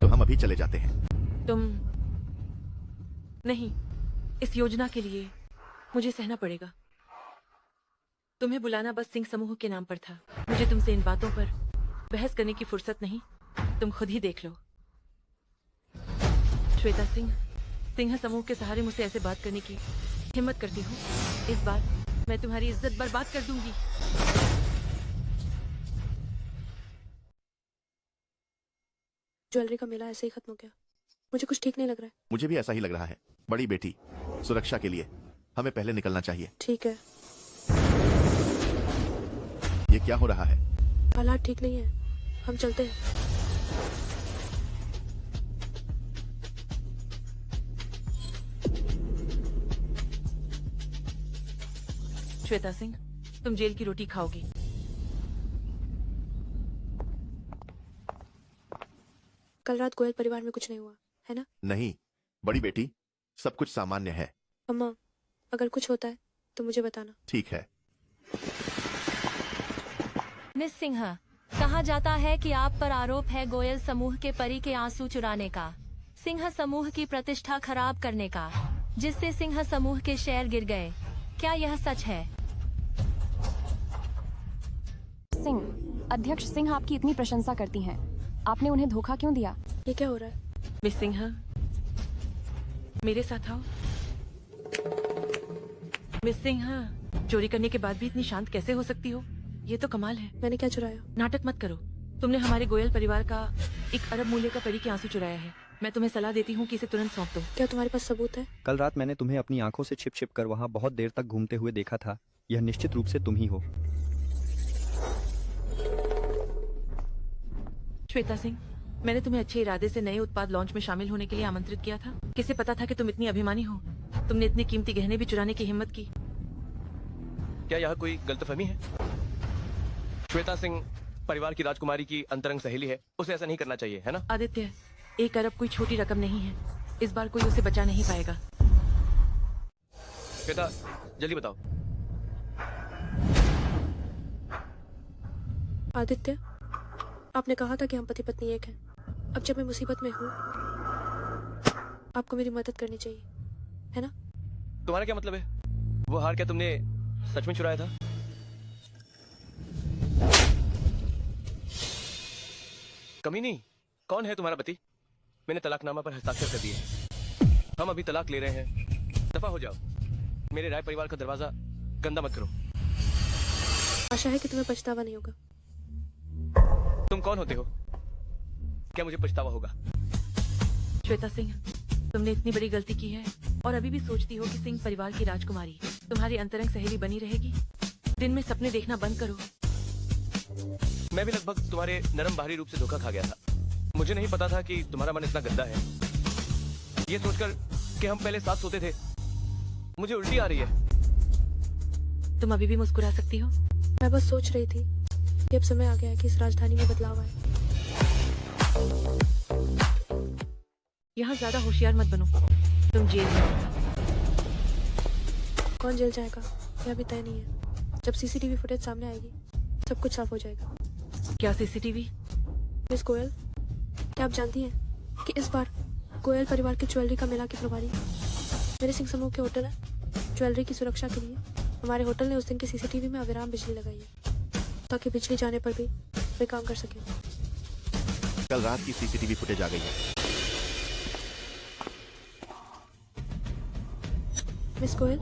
तो हम अभी चले जाते हैं। तुम नहीं, इस योजना के लिए मुझे सहना पड़ेगा। तुम्हें बुलाना बस सिंह समूह के नाम पर था। मुझे तुमसे इन बातों पर बहस करने की फुर्सत नहीं, तुम खुद ही देख लो। श्वेता सिंह समूह के सहारे मुझसे ऐसे बात करने की हिम्मत करती हो, इस बार मैं तुम्हारी इज्जत बर्बाद कर दूंगी। ज्वेलरी का मेला ऐसे ही खत्म हो गया। मुझे कुछ ठीक नहीं लग रहा है। मुझे भी ऐसा ही लग रहा है। बड़ी बेटी, सुरक्षा के लिए हमें पहले निकलना चाहिए। ठीक है, ये क्या हो रहा है? हालात ठीक नहीं है, हम चलते हैं। श्वेता सिंह, तुम जेल की रोटी खाओगी। कल रात गोयल परिवार में कुछ नहीं हुआ है ना? नहीं बड़ी बेटी, सब कुछ सामान्य है। अम्मा, अगर कुछ होता है तो मुझे बताना। ठीक है। मिस सिंह, कहा जाता है कि आप पर आरोप है गोयल समूह के परी के आंसू चुराने का, सिंह समूह की प्रतिष्ठा खराब करने का, जिससे सिंह समूह के शेयर गिर गए। क्या यह सच है? सिंह, अध्यक्ष सिंह आपकी इतनी प्रशंसा करती हैं, आपने उन्हें धोखा क्यों दिया? ये क्या हो रहा है? मिस सिंह, मेरे साथ आओ। मिस सिंह, चोरी करने के बाद भी इतनी शांत कैसे हो सकती हो? ये तो कमाल है। मैंने क्या चुराया? नाटक मत करो। तुमने हमारे गोयल परिवार का 1 अरब मूल्य का परी के आंसू चुराया है। मैं तुम्हें सलाह देती हूँ कि इसे तुरंत सौंप दो। क्या तुम्हारे पास सबूत है? कल रात मैंने तुम्हें अपनी आंखों से छिप छिप कर वहाँ बहुत देर तक घूमते हुए देखा था। यह निश्चित रूप से तुम ही हो। श्वेता सिंह, मैंने तुम्हें अच्छे इरादे से नए उत्पाद लॉन्च में शामिल होने के लिए आमंत्रित किया था। किसे पता था कि तुम इतनी अभिमानी हो? तुमने इतने कीमती गहने भी चुराने की हिम्मत की। क्या यहाँ कोई गलतफहमी है? श्वेता सिंह परिवार की राजकुमारी की अंतरंग सहेली है, उसे ऐसा नहीं करना चाहिए, है ना? आदित्य, 1 अरब कोई छोटी रकम नहीं है। इस बार कोई उसे बचा नहीं पाएगा। श्वेता, जल्दी बताओ। आदित्य, आपने कहा था कि हम पति पत्नी एक हैं। अब जब मैं मुसीबत में हूँ, आपको मेरी मदद करनी चाहिए, है ना? तुम्हारा क्या मतलब है? वो हार क्या तुमने सच में चुराया था? कमीनी, कौन है तुम्हारा पति? मैंने तलाकनामा पर हस्ताक्षर कर दिए। हम अभी तलाक ले रहे हैं। दफा हो जाओ। मेरे राय परिवार का दरवाजा गंदा मत करो। आशा है कि तुम्हें पछतावा नहीं होगा। तुम कौन होते हो? क्या मुझे पछतावा होगा? श्वेता सिंह, तुमने इतनी बड़ी गलती की है और अभी भी सोचती हो कि सिंह परिवार की राजकुमारी तुम्हारी अंतरंग सहेली बनी रहेगी। दिन में सपने देखना बंद करो। मैं भी लगभग तुम्हारे नरम बाहरी रूप से धोखा खा गया था। मुझे नहीं पता था कि तुम्हारा मन इतना गंदा है। ये सोचकर कि हम पहले साथ सोते थे, मुझे उल्टी आ रही है। तुम अभी भी मुस्कुरा सकती हो। मैं बस सोच रही थी कि अब समय आ गया है कि इस राजधानी में बदलाव आए। यहाँ ज्यादा होशियार मत बनो, तुम जेल में हो। कौन जेल जाएगा यह भी तय नहीं है। जब सीसीटीवी फुटेज सामने आएगी सब कुछ साफ हो जाएगा। क्या सीसीटीवी? मिस गोयल, क्या आप जानती हैं कि इस बार गोयल परिवार की ज्वेलरी का मेला की प्रभारी मेरे सिंह समूह के होटल है। ज्वेलरी की सुरक्षा के लिए हमारे होटल ने उस दिन के सीसीटीवी में अविराम बिजली लगाई है, ताकि बिजली जाने पर भी वे काम कर सके। कल रात की सीसीटीवी फुटेज आ गई है। मिस गोयल,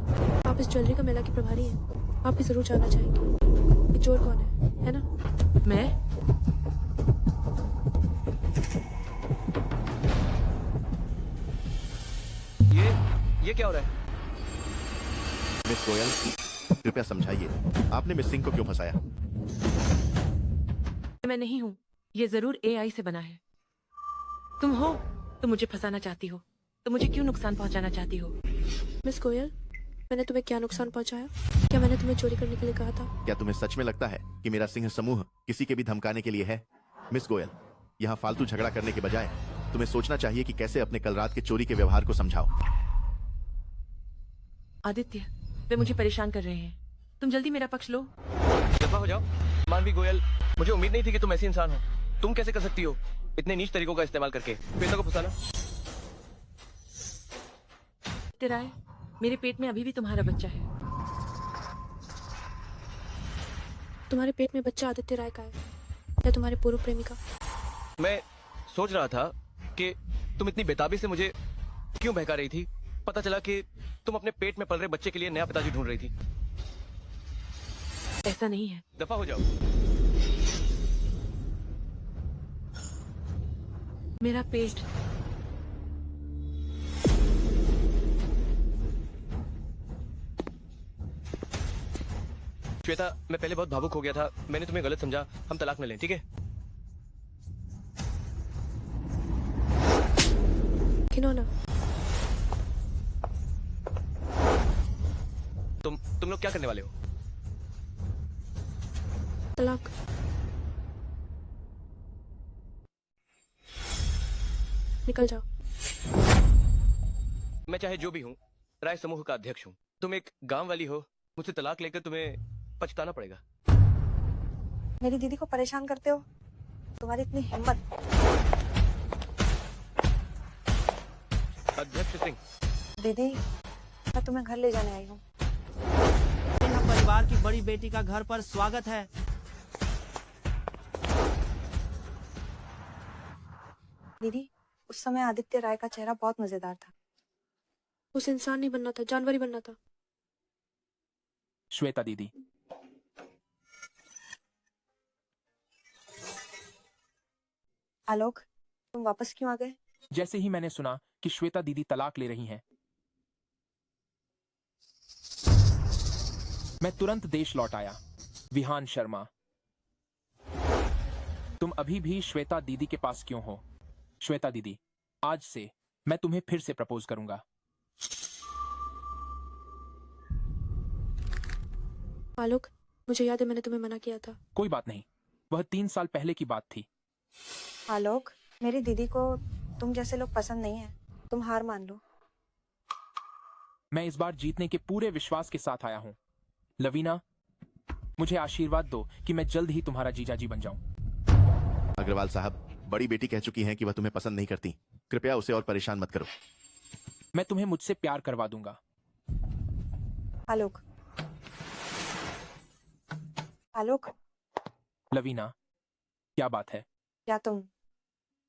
आप इस ज्वेलरी का मेला की प्रभारी हैं। आप भी जरूर जानना चाहेंगे कि चोर कौन है ना? मैं? ये क्या हो रहा है? मिस गोयल, कृपया समझाइए, आपने मिस सिंह को क्यों फंसाया? मैं नहीं हूँ, ये जरूर AI से बना है। तुम हो तो मुझे फंसाना चाहती हो, तो मुझे क्यों नुकसान पहुंचाना चाहती हो? मिस गोयल, मैंने तुम्हें क्या नुकसान पहुंचाया? क्या मैंने तुम्हें चोरी करने के लिए कहा था? क्या तुम्हें सच में लगता है कि मेरा सिंह समूह किसी के भी धमकाने के लिए है? मिस गोयल, यहाँ फालतू झगड़ा करने के बजाय तुम्हें सोचना चाहिए कि कैसे अपने कल रात के चोरी के व्यवहार को समझाओ। आदित्य, वे मुझे परेशान कर रहे हैं। तुम जल्दी मेरा पक्ष लो। दफा हो जाओ। मानवी गोयल, मुझे उम्मीद नहीं थी कि तुम ऐसी इंसान हो। तुम कैसे कर सकती हो इतने नीच तरीकों का इस्तेमाल करके श्वेता को फंसाना? राय, मेरे पेट में अभी भी तुम्हारा बच्चा है। तुम्हारे पेट में बच्चा आदित्य राय का है या तुम्हारे पूर्व प्रेमिका? मैं सोच रहा था कि तुम इतनी बेताबी से मुझे क्यों बहका रही थी। पता चला कि तुम अपने पेट में पल रहे बच्चे के लिए नया पिताजी ढूंढ रही थी। ऐसा नहीं है। दफा हो जाओ। मेरा पेट श्वेता, मैं पहले बहुत भावुक हो गया था, मैंने तुम्हें गलत समझा। हम तलाक न लें, ठीक है? खिलौना। तुम लोग क्या करने वाले हो? तलाक। निकल जाओ। मैं चाहे जो भी हूँ, राय समूह का अध्यक्ष हूँ। तुम एक गांव वाली हो, मुझसे तलाक लेकर तुम्हें पछताना पड़ेगा। मेरी दीदी को परेशान करते हो? तुम्हारी इतनी हिम्मत? अध्यक्ष सिंह। दीदी, मैं तुम्हें घर ले जाने आई हूँ। सिंह परिवार की बड़ी बेटी का घर पर स्वागत है। दीदी, उस समय आदित्य राय का चेहरा बहुत मजेदार था। उस इंसान नहीं बनना था, जानवर ही बनना था। श्वेता दीदी, आलोक, तुम वापस क्यों आ गए? जैसे ही मैंने सुना कि श्वेता दीदी तलाक ले रही हैं, मैं तुरंत देश लौट आया। विहान शर्मा, तुम अभी भी श्वेता दीदी के पास क्यों हो? श्वेता दीदी, आज से मैं तुम्हें फिर से प्रपोज करूंगा। आलोक, मुझे याद है मैंने तुम्हें मना किया था। कोई बात नहीं, वह 3 साल पहले की बात थी। आलोक, मेरी दीदी को तुम जैसे लोग पसंद नहीं है। तुम हार मान लो। मैं इस बार जीतने के पूरे विश्वास के साथ आया हूं। लवीना, मुझे आशीर्वाद दो कि मैं जल्द ही तुम्हारा जीजाजी बन जाऊं। अग्रवाल साहब, बड़ी बेटी कह चुकी हैं कि वह तुम्हें पसंद नहीं करती। कृपया उसे और परेशान मत करो। मैं तुम्हें मुझसे प्यार करवा दूंगा। आलोक, आलोक। लवीना, क्या बात है? क्या तुम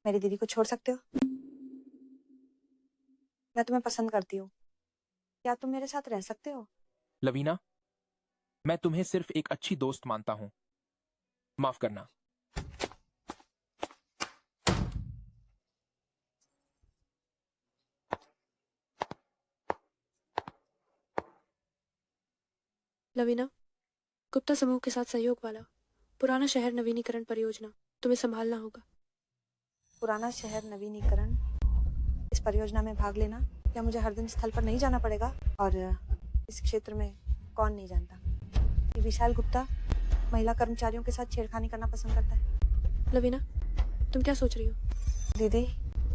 मेरी दीदी को छोड़ सकते हो? मैं तुम्हें पसंद करती हूँ। क्या तुम मेरे साथ रह सकते हो? लवीना, मैं तुम्हें सिर्फ एक अच्छी दोस्त मानता हूं। माफ करना। लवीना, गुप्ता समूह के साथ सहयोग वाला पुराना शहर नवीनीकरण परियोजना तुम्हें संभालना होगा। पुराना शहर नवीनीकरण, इस परियोजना में भाग लेना या मुझे हर दिन स्थल पर नहीं जाना पड़ेगा? और इस क्षेत्र में कौन नहीं जानता कि विशाल गुप्ता महिला कर्मचारियों के साथ छेड़खानी करना पसंद करता है? लवीना, तुम क्या सोच रही हो? दीदी,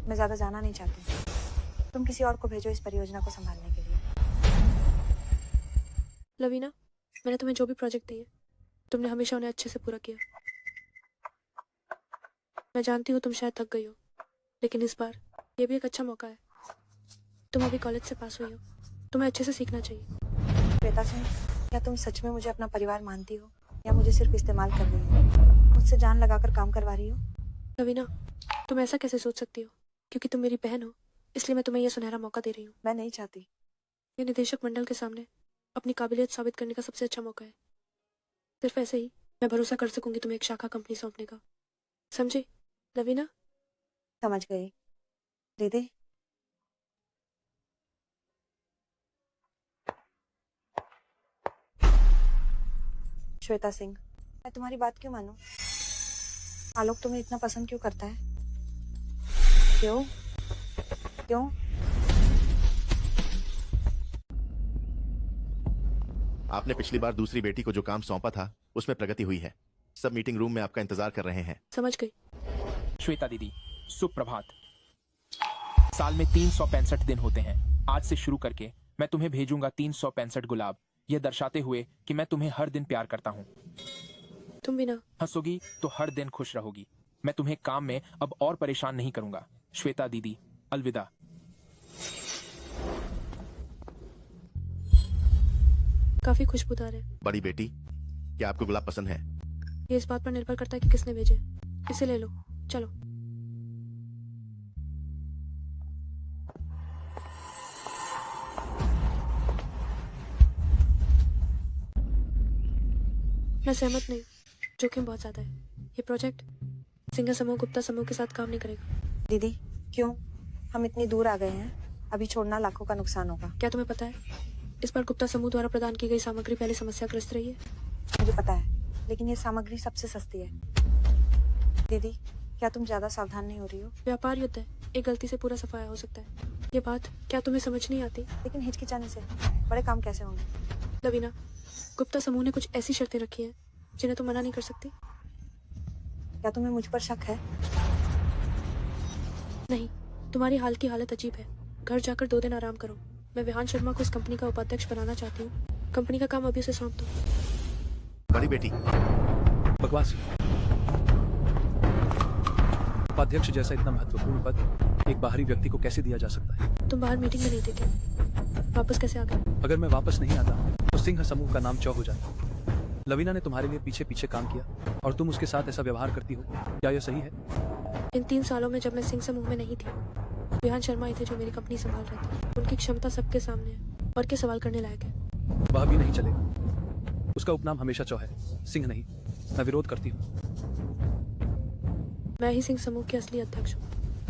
मैं ज्यादा जाना नहीं चाहती। तुम किसी और को भेजो इस परियोजना को संभालने के लिए। लवीना, मैंने तुम्हें जो भी प्रोजेक्ट दिए, तुमने हमेशा उन्हें अच्छे से पूरा किया। मैं जानती हूँ तुम शायद थक गई हो, लेकिन इस बार ये भी एक अच्छा मौका है। तुम अभी कॉलेज से पास हुई हो, तुम्हें अच्छे से सीखना चाहिए। श्वेता सिंह, क्या तुम सच में मुझे अपना परिवार मानती हो या मुझे सिर्फ इस्तेमाल कर रही हो? मुझसे जान लगाकर काम करवा रही हो? लवीना, तुम ऐसा कैसे सोच सकती हो? क्योंकि तुम मेरी बहन हो, इसलिए मैं तुम्हें यह सुनहरा मौका दे रही हूँ। मैं नहीं चाहती। ये निदेशक मंडल के सामने अपनी काबिलियत साबित करने का सबसे अच्छा मौका है। सिर्फ ऐसे ही मैं भरोसा कर सकूंगी तुम्हें एक शाखा कंपनी सौंपने का। समझी लवीना? समझ गई दीदी। श्वेता सिंह, मैं तुम्हारी बात क्यों मानूं? आलोक तुम्हें इतना पसंद क्यों करता है? क्यों क्यों? आपने पिछली बार दूसरी बेटी को जो काम सौंपा था उसमें प्रगति हुई है। सब मीटिंग रूम में आपका इंतजार कर रहे हैं। समझ गई। श्वेता दीदी, सुप्रभात। साल में 365 दिन होते हैं। आज से शुरू करके मैं तुम्हें भेजूंगा 365 गुलाब, यह दर्शाते हुए कि मैं तुम्हें हर दिन प्यार करता हूँ। तुम भी ना हंसोगी तो हर दिन खुश रहोगी। मैं तुम्हें काम में अब और परेशान नहीं करूंगा। श्वेता दीदी, अलविदा। काफी खुशबूदार है। बड़ी बेटी, क्या आपको गुलाब पसंद है? ये इस बात पर निर्भर करता है कि किसने भेजे। इसे ले लो, चलो। मैं सहमत नहीं, जोखिम बहुत ज्यादा है। ये प्रोजेक्ट सिंघा समूह गुप्ता समूह के साथ काम नहीं करेगा। दीदी, क्यों? हम इतनी दूर आ गए हैं, अभी छोड़ना लाखों का नुकसान होगा। क्या तुम्हें पता है, इस बार गुप्ता समूह द्वारा प्रदान की गई सामग्री पहले समस्याग्रस्त रही है। मुझे पता है, लेकिन ये सामग्री सबसे सस्ती है। दीदी, क्या तुम ज्यादा सावधान नहीं हो रही हो? व्यापार युद्ध है, एक गलती से पूरा सफाया हो सकता है। ये बात क्या तुम्हें समझ नहीं आती? लेकिन हिचकिचाने से बड़े काम कैसे होंगे? लवीना, गुप्ता समूह ने कुछ ऐसी शर्तें रखी हैं जिन्हें तुम मना नहीं कर सकती। क्या तुम्हें मुझ पर शक है? नहीं, तुम्हारी हाल की हालत अजीब है। घर जाकर 2 दिन आराम करो। मैं विहान शर्मा को इस कंपनी का उपाध्यक्ष बनाना चाहती हूँ। कंपनी का काम अभी उसे सौंप दो। बड़ी बेटी, बकवास। उपाध्यक्ष जैसा इतना महत्वपूर्ण पद एक बाहरी व्यक्ति को कैसे दिया जा सकता है? तुम बाहर मीटिंग में नहीं थे क्या? वापस कैसे आ गए? अगर मैं वापस नहीं आता तो सिंह समूह का नाम चौ हो जाता। लवीना ने तुम्हारे लिए पीछे पीछे काम किया और तुम उसके साथ ऐसा व्यवहार करती हो, क्या यह सही है? इन 3 सालों में जब मैं सिंह समूह में नहीं थी, विहान शर्मा ही थे जो मेरी कंपनी संभाल रहे थे। उनकी क्षमता सबके सामने है और क्या सवाल करने लायक है। वह भी नहीं चलेगा। उसका उपनाम हमेशा चौ है, सिंह नहीं। मैं विरोध करती हूँ। मैं ही सिंह समूह के असली अध्यक्ष हूँ।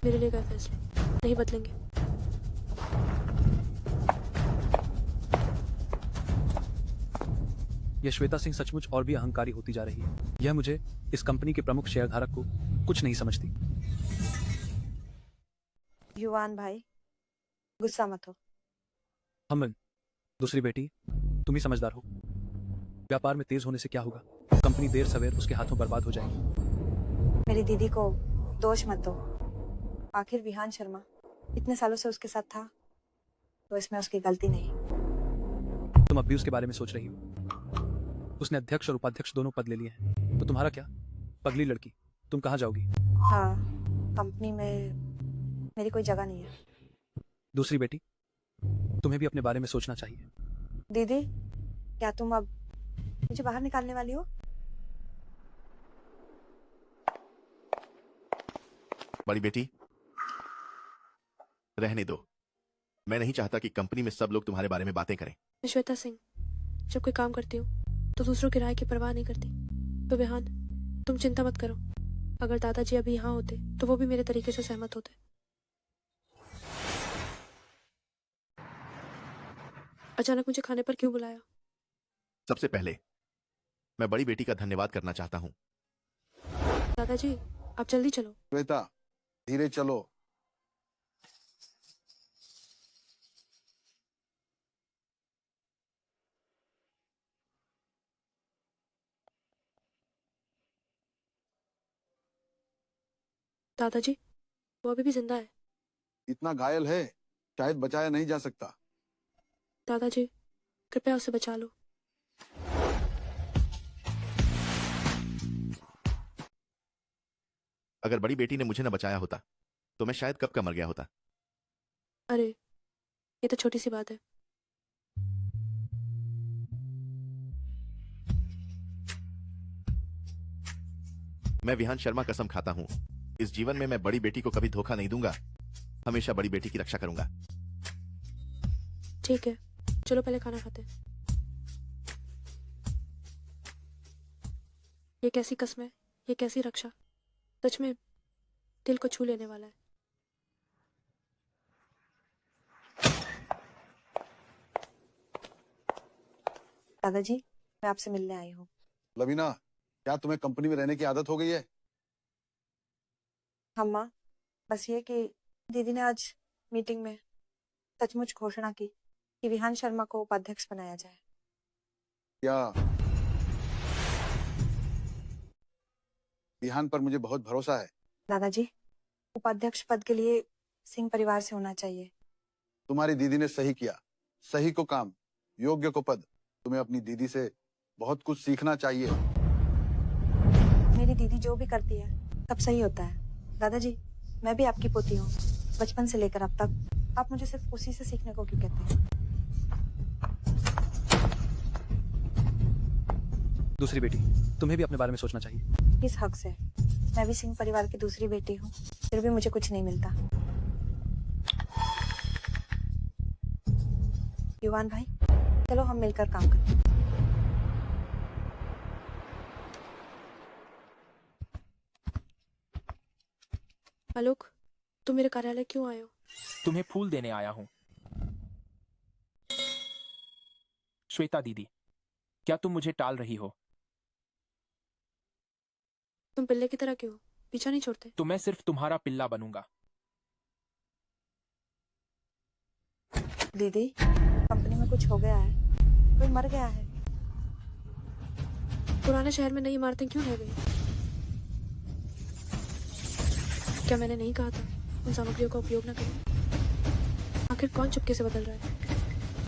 मेरे लिए गए फैसले नहीं बदलेंगे। यह श्वेता सिंह सचमुच और भी अहंकारी होती जा रही है। यह मुझे, इस कंपनी के प्रमुख शेयरधारक को, कुछ नहीं समझती। युवान भाई, गुस्सा मत हो। हमन, दूसरी बेटी, तुम ही समझदार हो। व्यापार में तेज होने से क्या होगा? कंपनी देर सवेर उसके हाथों बर्बाद हो जाएगी। मेरी दीदी को दोष मत दो। आखिर विहान शर्मा इतने सालों से उसके साथ था, तो इसमें उसकी गलती नहीं। तुम अब भी उसके बारे में सोच रही हो। उसने अध्यक्ष और उपाध्यक्ष दोनों पद ले लिए हैं, तो तुम्हारा क्या? पगली लड़की, तुम कहाँ जाओगी? हाँ, कंपनी में मेरी कोई जगह नहीं है। दूसरी बेटी, तुम्हें भी अपने बारे में सोचना चाहिए। दीदी, क्या तुम अब मुझे बाहर निकालने वाली हो? बड़ी बेटी, रहने दो। मैं नहीं चाहता कि कंपनी में सब लोग तुम्हारे बारे में बातें करें। मैं श्वेता सिंह, जब कोई काम करती हूँ तो दूसरों की राय की परवाह नहीं करती। तो विहान, तुम चिंता मत करो। अगर दादाजी अभी यहाँ होते तो वो भी मेरे तरीके से सहमत होते। अचानक मुझे खाने पर क्यों बुलाया? सबसे पहले मैं बड़ी बेटी का धन्यवाद करना चाहता हूँ। दादाजी, आप जल्दी चलो। श्वेता, धीरे चलो। दादाजी, वो अभी भी जिंदा है। इतना घायल है, शायद बचाया नहीं जा सकता। दादाजी, कृपया उसे बचा लो। अगर बड़ी बेटी ने मुझे न बचाया होता तो मैं शायद कब का मर गया होता। अरे, ये तो छोटी सी बात है। मैं विहान शर्मा कसम खाता हूँ, इस जीवन में मैं बड़ी बेटी को कभी धोखा नहीं दूंगा। हमेशा बड़ी बेटी की रक्षा करूंगा। ठीक है, चलो पहले खाना खाते हैं। ये कैसी कसम है, ये कैसी रक्षा, सच में दिल को छू लेने वाला है। दादाजी, मैं आपसे मिलने आई हूँ। लवीना, क्या तुम्हें कंपनी में रहने की आदत हो गई है? अम्मा, बस ये कि दीदी ने आज मीटिंग में सचमुच घोषणा की कि विहान शर्मा को उपाध्यक्ष बनाया जाए। क्या? विहान पर मुझे बहुत भरोसा है। दादाजी, उपाध्यक्ष पद के लिए सिंह परिवार से होना चाहिए। तुम्हारी दीदी ने सही किया। सही को काम, योग्य को पद। तुम्हें अपनी दीदी से बहुत कुछ सीखना चाहिए। मेरी दीदी जो भी करती है तब सही होता है। दादाजी, मैं भी आपकी पोती हूँ, बचपन से लेकर अब तक। आप मुझे सिर्फ उसी से सीखने को क्यों कहते हैं? दूसरी बेटी, तुम्हें भी अपने बारे में सोचना चाहिए। किस हक से? मैं भी सिंह परिवार की दूसरी बेटी हूँ, फिर भी मुझे कुछ नहीं मिलता। युवान भाई, चलो हम मिलकर काम करते हैं। आलोक, तुम मेरे कार्यालय क्यों आए हो? तुम्हें फूल देने आया हूं। श्वेता दीदी, क्या तुम मुझे टाल रही हो? तुम पिल्ले की तरह क्यों हो? पीछा नहीं छोड़ते? तो मैं सिर्फ तुम्हारा पिल्ला बनूंगा। दीदी, कंपनी में कुछ हो गया है, कोई मर गया है। पुराने शहर में नई इमारतें क्यों रह गई? क्या मैंने नहीं कहा था उन सामग्रियों का उपयोग न करें? आखिर कौन चुपके से बदल रहा है?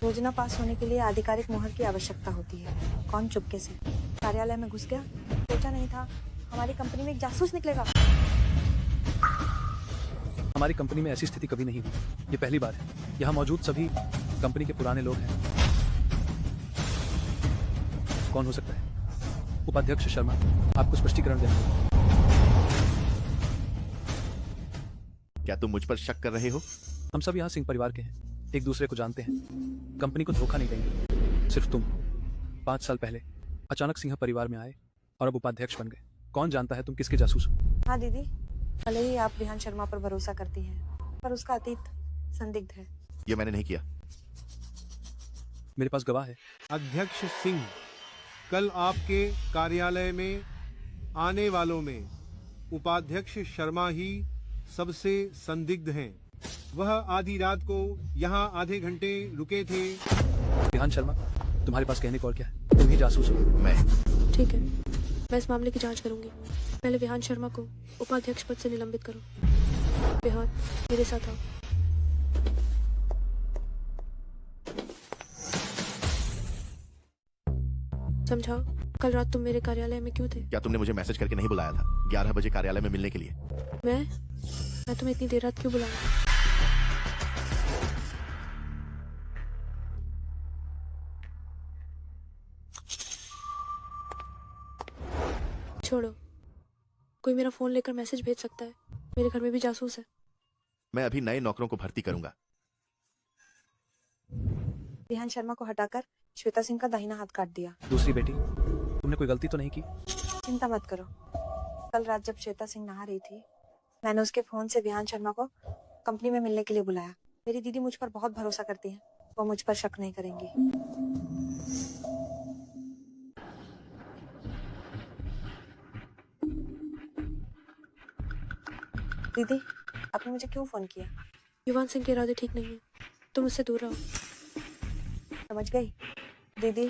योजना पास होने के लिए आधिकारिक मुहर की आवश्यकता होती है। कौन चुपके से कार्यालय में घुस गया? सोचा नहीं था हमारी कंपनी में एक जासूस निकलेगा। हमारी कंपनी में ऐसी स्थिति कभी नहीं हुई, ये पहली बार है। यहाँ मौजूद सभी कंपनी के पुराने लोग हैं। कौन हो सकता है? उपाध्यक्ष शर्मा, आपको स्पष्टीकरण देना होगा। क्या तुम मुझ पर शक कर रहे हो? हम सब यहाँ सिंह परिवार के हैं, एक दूसरे को जानते हैं, कंपनी को धोखा नहीं देंगे। सिर्फ तुम 5 साल पहले अचानक सिंह परिवार में आए और अब उपाध्यक्ष बन गए। कौन जानता है तुम किसके जासूस हो? हाँ दीदी, भले ही आप विहान शर्मा पर भरोसा करती हैं, पर उसका अतीत संदिग्ध है। ये मैंने नहीं किया। मेरे पास गवाह है। अध्यक्ष सिंह, कल आपके कार्यालय में आने वालों में उपाध्यक्ष शर्मा ही सबसे संदिग्ध हैं। वह आधी रात को यहाँ आधे घंटे रुके थे। विहान शर्मा, तुम्हारे पास कहने को और क्या है? तुम ही जासूस हो। मैं। ठीक है, मैं इस मामले की जांच करूंगी। पहले विहान शर्मा को उपाध्यक्ष पद से निलंबित करो। विहान, मेरे साथ आओ। समझाओ, कल रात तुम मेरे कार्यालय में क्यों थे? क्या तुमने मुझे मैसेज करके नहीं बुलाया था 11 बजे कार्यालय में मिलने के लिए? मैं तुम्हें इतनी देर रात क्यों बुलाऊंगा? छोड़ो, कोई मेरा फोन लेकर मैसेज भेज सकता है। मेरे घर में भी जासूस है। मैं अभी नए नौकरों को भर्ती करूंगा। विहान शर्मा को हटाकर श्वेता सिंह का दाहिना हाथ काट दिया। दूसरी बेटी, तुमने कोई गलती तो नहीं की? चिंता मत करो, कल रात जब श्वेता सिंह नहा रही थी, मैंने उसके फोन से विहान शर्मा को कंपनी में मिलने के लिए बुलाया। मेरी दीदी मुझ पर बहुत भरोसा करती है, वो मुझ पर शक नहीं करेंगी। दीदी, आपने मुझे क्यों फोन किया? युवान सिंह के इरादे ठीक नहीं है, तुम उससे दूर रहो। समझ गई दीदी।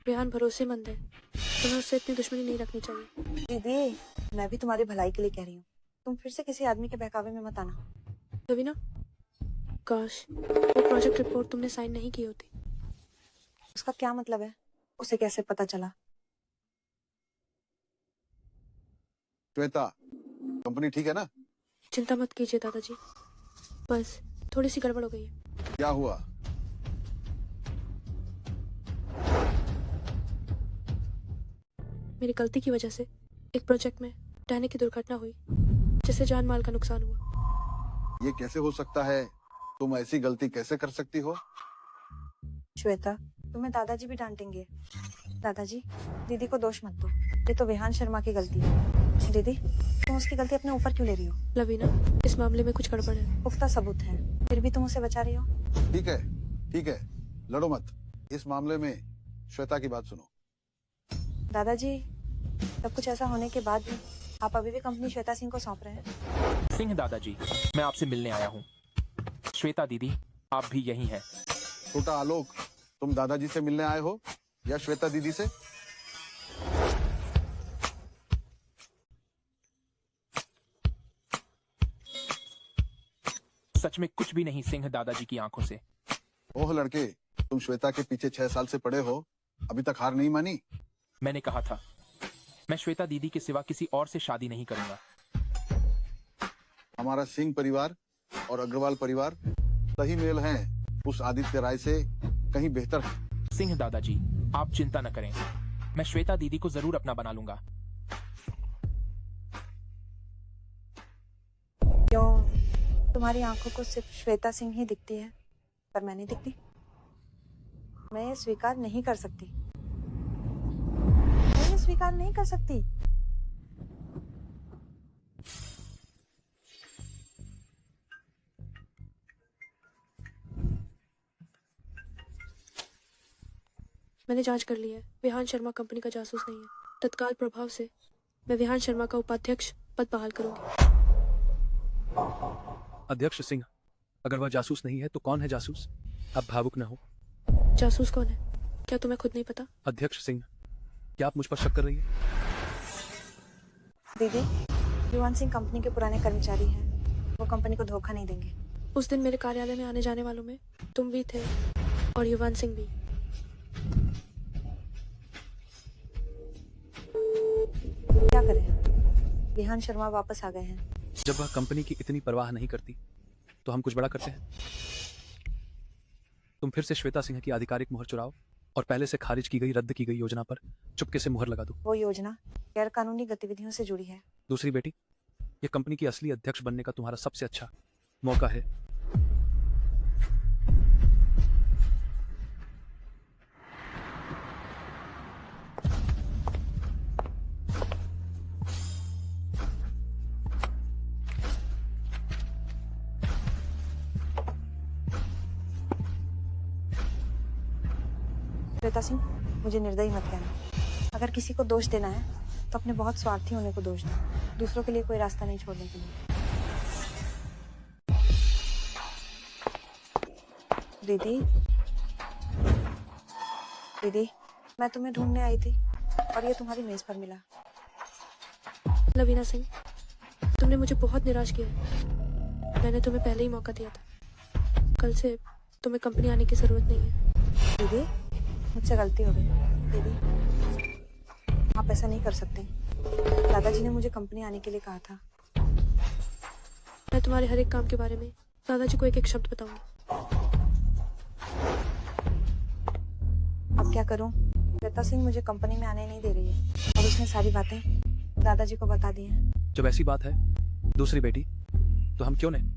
विहान भरोसेमंद है, तुम्हें उससे इतनी दुश्मनी नहीं रखनी चाहिए। दीदी, मैं भी तुम्हारी भलाई के लिए कह रही हूँ, तुम फिर से किसी आदमी के बहकावे में मत आना। रवीना, काश वो प्रोजेक्ट रिपोर्ट तुमने साइन नहीं की होती। उसका क्या मतलब है? उसे कैसे पता चला? श्वेता, कंपनी ठीक है ना? चिंता मत कीजिए दादाजी, बस थोड़ी सी गड़बड़ हो गई है। क्या हुआ? मेरी गलती की वजह से एक प्रोजेक्ट में टहने की दुर्घटना हुई, जिससे जान माल का नुकसान हुआ। ये कैसे हो सकता है? तुम ऐसी गलती कैसे कर सकती हो? श्वेता, तुम्हें दादाजी भी डांटेंगे। दादाजी, दीदी को दोष मत दो, ये तो विहान शर्मा की गलती है। दीदी, तुम उसकी गलती अपने ऊपर क्यों ले रही हो? लवीना, इस मामले में कुछ गड़बड़ है। पुख्ता सबूत है, फिर भी तुम उसे बचा रही हो। ठीक है, लड़ो मत। इस मामले में श्वेता की बात सुनो। दादाजी, सब कुछ ऐसा होने के बाद भी आप अभी भी कंपनी श्वेता सिंह को सौंप रहे हैं। सिंह दादाजी, मैं आपसे मिलने आया हूँ। श्वेता दीदी, आप भी यही हैं। छोटा आलोक, तुम दादाजी से मिलने आए हो या श्वेता दीदी से? सच में कुछ भी नहीं सिंह दादाजी की आंखों से। ओह लड़के, तुम श्वेता के पीछे 6 साल से पड़े हो, अभी तक हार नहीं मानी? मैंने कहा था, मैं श्वेता दीदी के सिवा किसी और से शादी नहीं करूंगा। हमारा सिंह परिवार और अग्रवाल परिवार सही मेल हैं, उस आदित्य राय से कहीं बेहतर है। सिंह दादाजी, आप चिंता न करें, मैं श्वेता दीदी को जरूर अपना बना लूंगा। क्यों तुम्हारी आंखों को सिर्फ श्वेता सिंह ही दिखती है, पर मैं नहीं दिखती? मैं ये स्वीकार नहीं कर सकती, मैं ये स्वीकार नहीं कर सकती। मैंने जांच कर ली है, विहान शर्मा कंपनी का जासूस नहीं है। तत्काल प्रभाव से मैं विहान शर्मा का उपाध्यक्ष पद बहाल करूंगी। अध्यक्ष सिंह, अगर वह जासूस नहीं है तो कौन है जासूस? आप भावुक न हो। जासूस कौन है, क्या तुम्हें खुद नहीं पता? अध्यक्ष सिंह, क्या आप मुझ पर शक कर रही है? दीदी, युवान सिंह कंपनी के पुराने कर्मचारी हैं, वो कंपनी को धोखा नहीं देंगे। उस दिन मेरे कार्यालय में आने जाने वालों में तुम भी थे और युवान सिंह भी। क्या करें, विहान शर्मा वापस आ गए हैं। जब वह कंपनी की इतनी परवाह नहीं करती तो हम कुछ बड़ा करते हैं। तुम फिर से श्वेता सिंह की आधिकारिक मुहर चुराओ और पहले से खारिज की गई, रद्द की गई योजना पर चुपके से मुहर लगा दो। वो योजना गैर कानूनी गतिविधियों से जुड़ी है। दूसरी बेटी, यह कंपनी की असली अध्यक्ष बनने का तुम्हारा सबसे अच्छा मौका है। श्वेता सिंह, मुझे निर्दयी मत कहना। अगर किसी को दोष देना है तो अपने बहुत स्वार्थी होने को दोष दो, दूसरों के लिए कोई रास्ता नहीं छोड़ने के लिए। दीदी, दीदी, मैं तुम्हें ढूंढने आई थी और ये तुम्हारी मेज पर मिला। लवीना सिंह, तुमने मुझे बहुत निराश किया है। मैंने तुम्हें पहले ही मौका दिया था। कल से तुम्हें कंपनी आने की जरूरत नहीं है। दीदी, मुझसे गलती हो गई। दीदी, आप ऐसा नहीं कर सकते। दादाजी ने मुझे कंपनी आने के लिए कहा था। मैं तुम्हारे हर एक काम के बारे में दादाजी को एक एक शब्द बताऊंगी। अब क्या करूं? श्वेता सिंह मुझे कंपनी में आने नहीं दे रही है और उसने सारी बातें दादाजी को बता दी हैं। जब ऐसी बात है दूसरी बेटी, तो हम क्यों नहीं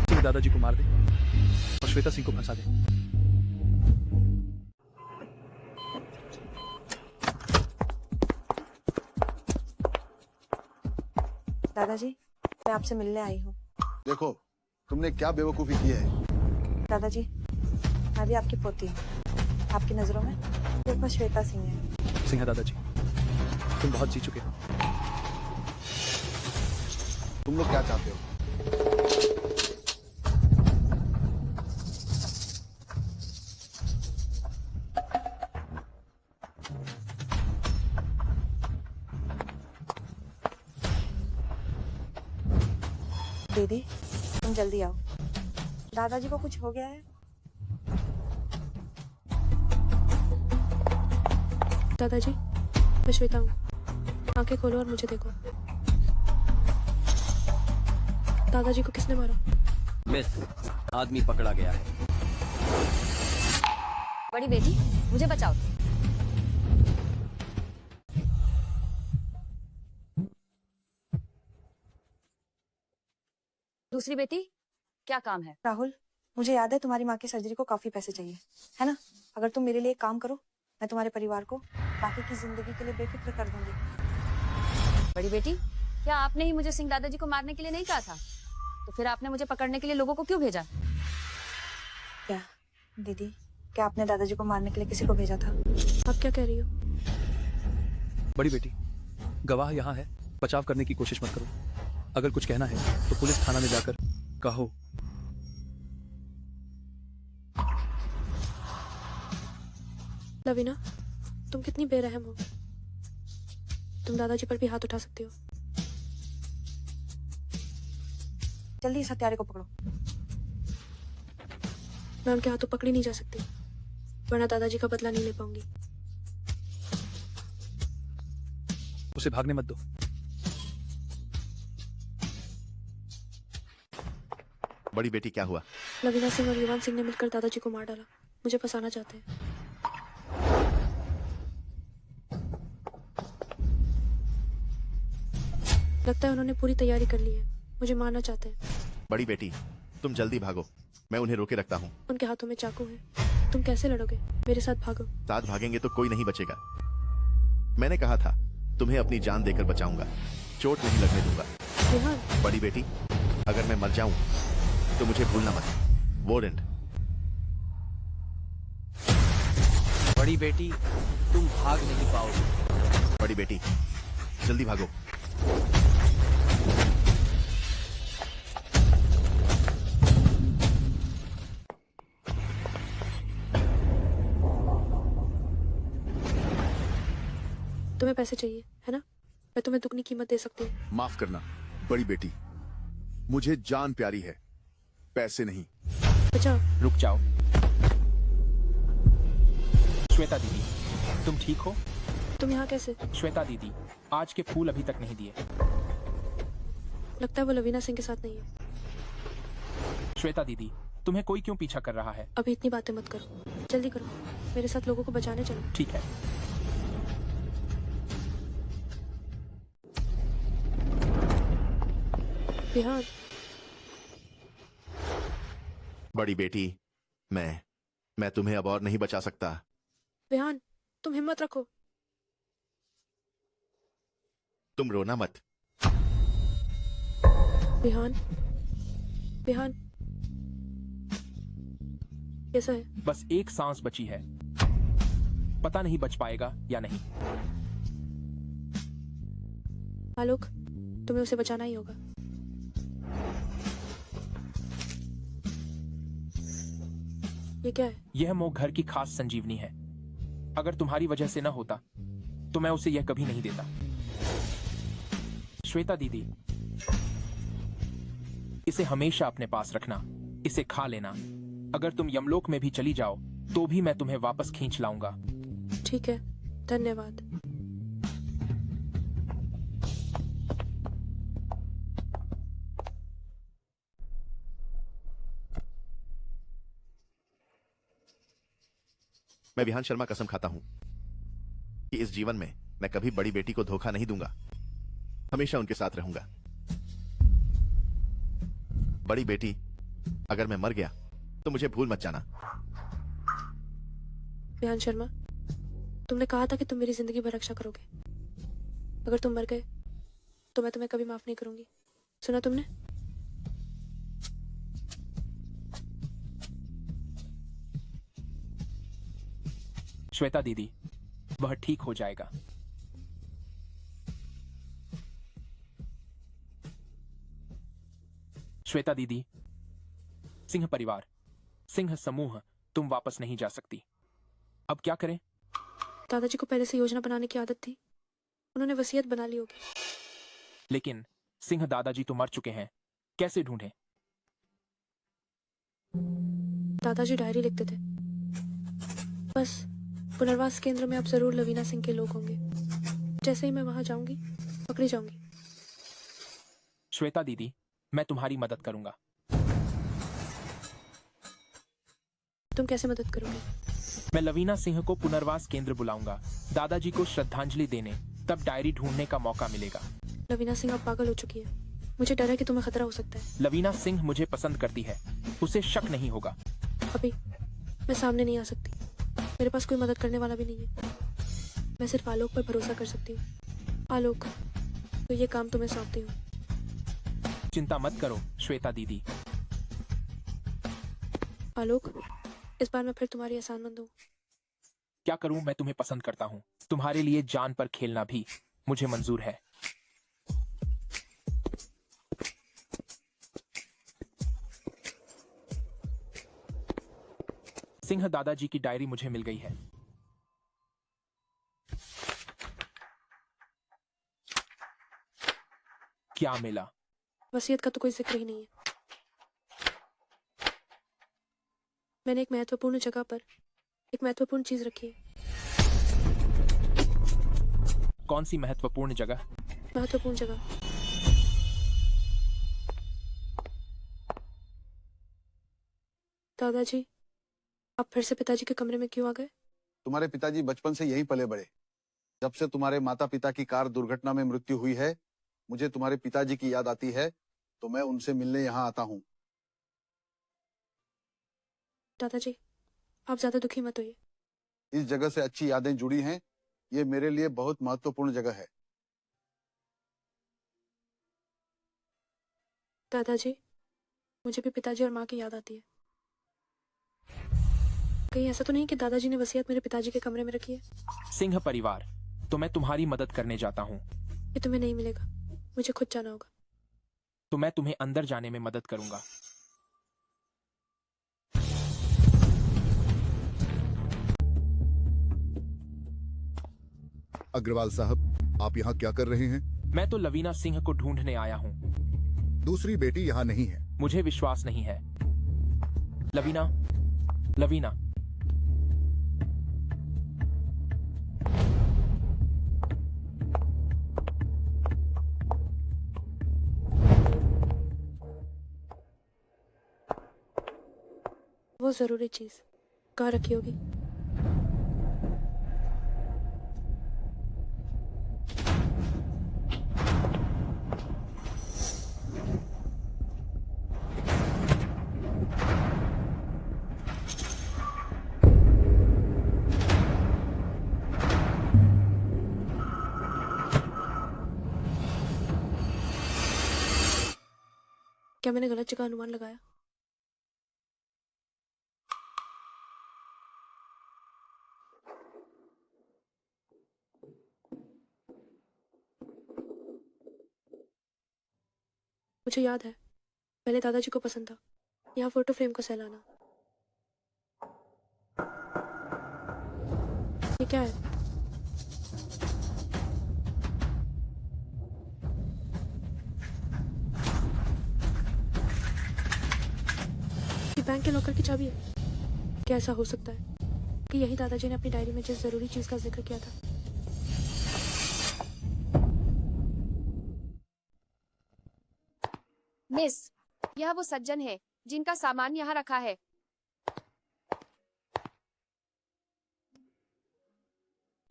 सिंह दादाजी को मार दें और श्वेता सिंह को फंसा दें। दादाजी, मैं आपसे मिलने आई हूँ। देखो, तुमने क्या बेवकूफी की है। दादाजी, मैं भी आपकी पोती हूँ। आपकी नजरों में सिर्फ श्वेता सिंह है। सिंह दादाजी, तुम बहुत जी चुके हो। तुम लोग क्या चाहते हो? दीदी, तुम जल्दी आओ। दादाजी को कुछ हो गया है। दादाजी, मैं श्वेता हूँ। आंखें खोलो और मुझे देखो। दादाजी को किसने मारा? मिस, आदमी पकड़ा गया है। बड़ी बेटी, मुझे बचाओ। दूसरी बेटी, क्या काम है? राहुल, मुझे याद है तुम्हारी माँ की सर्जरी को काफी पैसे चाहिए, है ना? अगर तुम मेरे लिए काम करो, मैं तुम्हारे परिवार को बाकी की जिंदगी के लिए बेफिक्र कर दूंगी। बड़ी बेटी, क्या आपने ही मुझे सिंह दादाजी को मारने के लिए नहीं कहा था? तो फिर आपने मुझे पकड़ने के लिए लोगों को क्यों भेजा? क्या दीदी, क्या आपने दादाजी को मारने के लिए किसी को भेजा था? आप क्या कह रही हो? बड़ी बेटी, गवाह यहाँ है, बचाव करने की कोशिश मत करो। अगर कुछ कहना है तो पुलिस थाना में जाकर कहो। लवीना, तुम कितनी बेरहम हो। तुम दादाजी पर भी हाथ उठा सकती हो। जल्दी इस हत्यारे को पकड़ो। मैं उनके हाथों पकड़ी नहीं जा सकती, वरना दादाजी का बदला नहीं ले पाऊंगी। उसे भागने मत दो। बड़ी बेटी क्या हुआ? लवीना सिंह और युवान सिंह ने मिलकर दादाजी को मार डाला। मुझे फंसाना चाहते हैं। लगता है उन्होंने पूरी तैयारी कर ली है। मुझे मारना चाहते हैं। बड़ी बेटी तुम जल्दी भागो, मैं उन्हें रोके रखता हूँ। उनके हाथों में चाकू है। तुम कैसे लड़ोगे? मेरे साथ भागो। साथ भागेंगे तो कोई नहीं बचेगा। मैंने कहा था तुम्हें अपनी जान देकर बचाऊंगा, चोट नहीं लगने दूंगा। विहान, बड़ी बेटी अगर मैं मर जाऊं तो मुझे भूलना मत। वारंट। बड़ी बेटी तुम भाग नहीं पाओगे। बड़ी बेटी जल्दी भागो। तुम्हें पैसे चाहिए है ना? मैं तुम्हें दुगनी कीमत दे सकती हूँ। माफ करना बड़ी बेटी, मुझे जान प्यारी है, पैसे नहीं। बचाओ। रुक जाओ। श्वेता दीदी, तुम ठीक हो? तुम यहाँ कैसे? श्वेता दीदी, आज के फूल अभी तक नहीं दिए। लगता है वो लवीना सिंह के साथ नहीं है। श्वेता दीदी, तुम्हें कोई क्यों पीछा कर रहा है? अभी इतनी बातें मत करो, जल्दी करो। मेरे साथ लोगों को बचाने चलो। ठीक है। विहान। बड़ी बेटी मैं तुम्हें अब और नहीं बचा सकता। विहान, तुम हिम्मत रखो। तुम रोना मत। विहान, विहान, कैसा है? बस एक सांस बची है, पता नहीं बच पाएगा या नहीं। आलोक, तुम्हें उसे बचाना ही होगा। ये क्या है? यह मोह घर की खास संजीवनी है। अगर तुम्हारी वजह से न होता तो मैं उसे यह कभी नहीं देता। श्वेता दीदी, इसे हमेशा अपने पास रखना, इसे खा लेना। अगर तुम यमलोक में भी चली जाओ तो भी मैं तुम्हें वापस खींच लाऊंगा। ठीक है, धन्यवाद। मैं विहान शर्मा कसम खाता हूं कि इस जीवन में मैं कभी बड़ी बेटी को धोखा नहीं दूंगा, हमेशा उनके साथ रहूंगा। बड़ी बेटी, अगर मैं मर गया तो मुझे भूल मत जाना। विहान शर्मा, तुमने कहा था कि तुम मेरी जिंदगी भर रक्षा करोगे। अगर तुम मर गए तो मैं तुम्हें कभी माफ नहीं करूंगी। सुना तुमने? श्वेता दीदी, वह ठीक हो जाएगा। श्वेता दीदी, सिंह परिवार, सिंह समूह, तुम वापस नहीं जा सकती। अब क्या करें? दादाजी को पहले से योजना बनाने की आदत थी। उन्होंने वसीयत बना ली होगी। लेकिन सिंह दादाजी तो मर चुके हैं, कैसे ढूंढें? दादाजी डायरी लिखते थे। बस पुनर्वास केंद्र में अब जरूर लवीना सिंह के लोग होंगे। जैसे ही मैं वहां जाऊंगी, पकड़ी जाऊंगी। श्वेता दीदी, मैं तुम्हारी मदद करूंगा। तुम कैसे मदद करोगे? मैं लवीना सिंह को पुनर्वास केंद्र बुलाऊंगा, दादाजी को श्रद्धांजलि देने। तब डायरी ढूंढने का मौका मिलेगा। लवीना सिंह अब पागल हो चुकी है। मुझे डर है कि तुम्हें खतरा हो सकता है। लवीना सिंह मुझे पसंद करती है, उसे शक नहीं होगा। अभी मैं सामने नहीं आ सकती। मेरे पास कोई मदद करने वाला भी नहीं है। मैं सिर्फ आलोक पर भरोसा कर सकती हूँ। आलोक, तो ये काम तुम्हें सौंपती हूँ। चिंता मत करो श्वेता दीदी। आलोक, इस बार मैं फिर तुम्हारी आसानमंद हूँ। क्या करूं, मैं तुम्हें पसंद करता हूं। तुम्हारे लिए जान पर खेलना भी मुझे मंजूर है। सिंह दादाजी की डायरी मुझे मिल गई है। क्या मिला? वसीयत का तो कोई जिक्र ही नहीं है। मैंने एक महत्वपूर्ण जगह पर एक महत्वपूर्ण चीज रखी है। कौन सी महत्वपूर्ण जगह? महत्वपूर्ण जगह। दादाजी, आप फिर से पिताजी के कमरे में क्यों आ गए? तुम्हारे पिताजी बचपन से यहीं पले बड़े। जब से तुम्हारे माता पिता की कार दुर्घटना में मृत्यु हुई है, मुझे तुम्हारे पिताजी की याद आती है, तो मैं उनसे मिलने यहाँ आता हूँ। दादाजी, आप ज्यादा दुखी मत होइए। इस जगह से अच्छी यादें जुड़ी हैं। ये मेरे लिए बहुत महत्वपूर्ण जगह है। दादाजी, मुझे भी पिताजी और माँ की याद आती है। कहीं ऐसा तो नहीं कि दादाजी ने वसीयत मेरे पिताजी के कमरे में रखी है? सिंह परिवार, तो मैं तुम्हारी मदद करने जाता हूँ। ये तुम्हें नहीं मिलेगा, मुझे खुद जाना होगा। तो मैं तुम्हें अंदर जाने में मदद करूंगा। अग्रवाल साहब, आप यहाँ क्या कर रहे हैं? मैं तो लवीना सिंह को ढूंढने आया हूँ। दूसरी बेटी यहाँ नहीं है। मुझे विश्वास नहीं है। लवीना, लवीना। वो जरूरी चीज कहाँ रखी होगी? क्या मैंने गलत जगह अनुमान लगाया? मुझे याद है, पहले दादाजी को पसंद था यहाँ फोटो फ्रेम को सहलाना। ये क्या है? ये बैंक के लॉकर की चाबी है। क्या ऐसा हो सकता है कि यही दादाजी ने अपनी डायरी में जिस जरूरी चीज का जिक्र किया था? मिस, यह वो सज्जन है जिनका सामान यहाँ रखा है।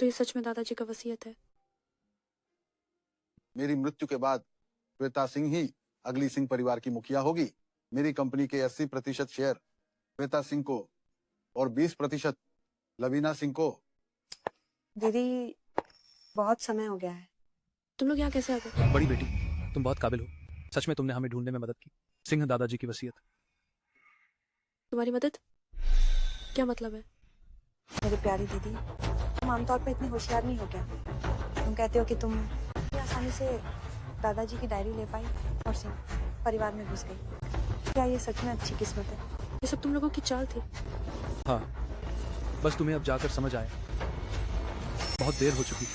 तो ये सच में दादाजी का वसीयत है? मेरी मृत्यु के बाद श्वेता सिंह ही अगली सिंह परिवार की मुखिया होगी। मेरी कंपनी के 80% शेयर श्वेता सिंह को और 20% लवीना सिंह को। दीदी, बहुत समय हो गया है। तुम लोग यहाँ कैसे आ गए? बड़ी बेटी, तुम बहुत काबिल हो। सच में तुमने हमें ढूंढने में मदद की। सिंह दादाजी की वसीयत। तुम्हारी मदद? क्या मतलब है? मेरी प्यारी दीदी, तुम आमतौर पर इतनी होशियार नहीं हो क्या? तुम कहते हो कि तुम इतनी आसानी से दादाजी की डायरी ले पाई और सिंह परिवार में घुस गई। क्या ये सच में अच्छी किस्मत है? ये सब तुम लोगों की चाल थी। हाँ, बस तुम्हें अब जाकर समझ आया। बहुत देर हो चुकी।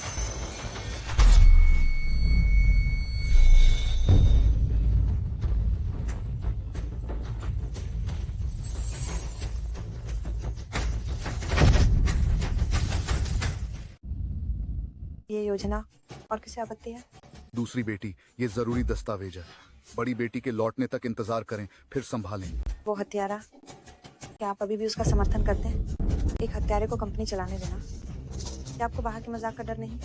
ये योजना और किसे आपत्ति है? दूसरी बेटी, ये जरूरी दस्तावेज है। बड़ी बेटी के लौटने तक इंतजार करें, फिर संभालें। वो हत्यारा, क्या आप अभी भी उसका समर्थन करते हैं? एक हत्यारे को कंपनी चलाने देना, क्या आपको बाहर के मजाक का डर नहीं?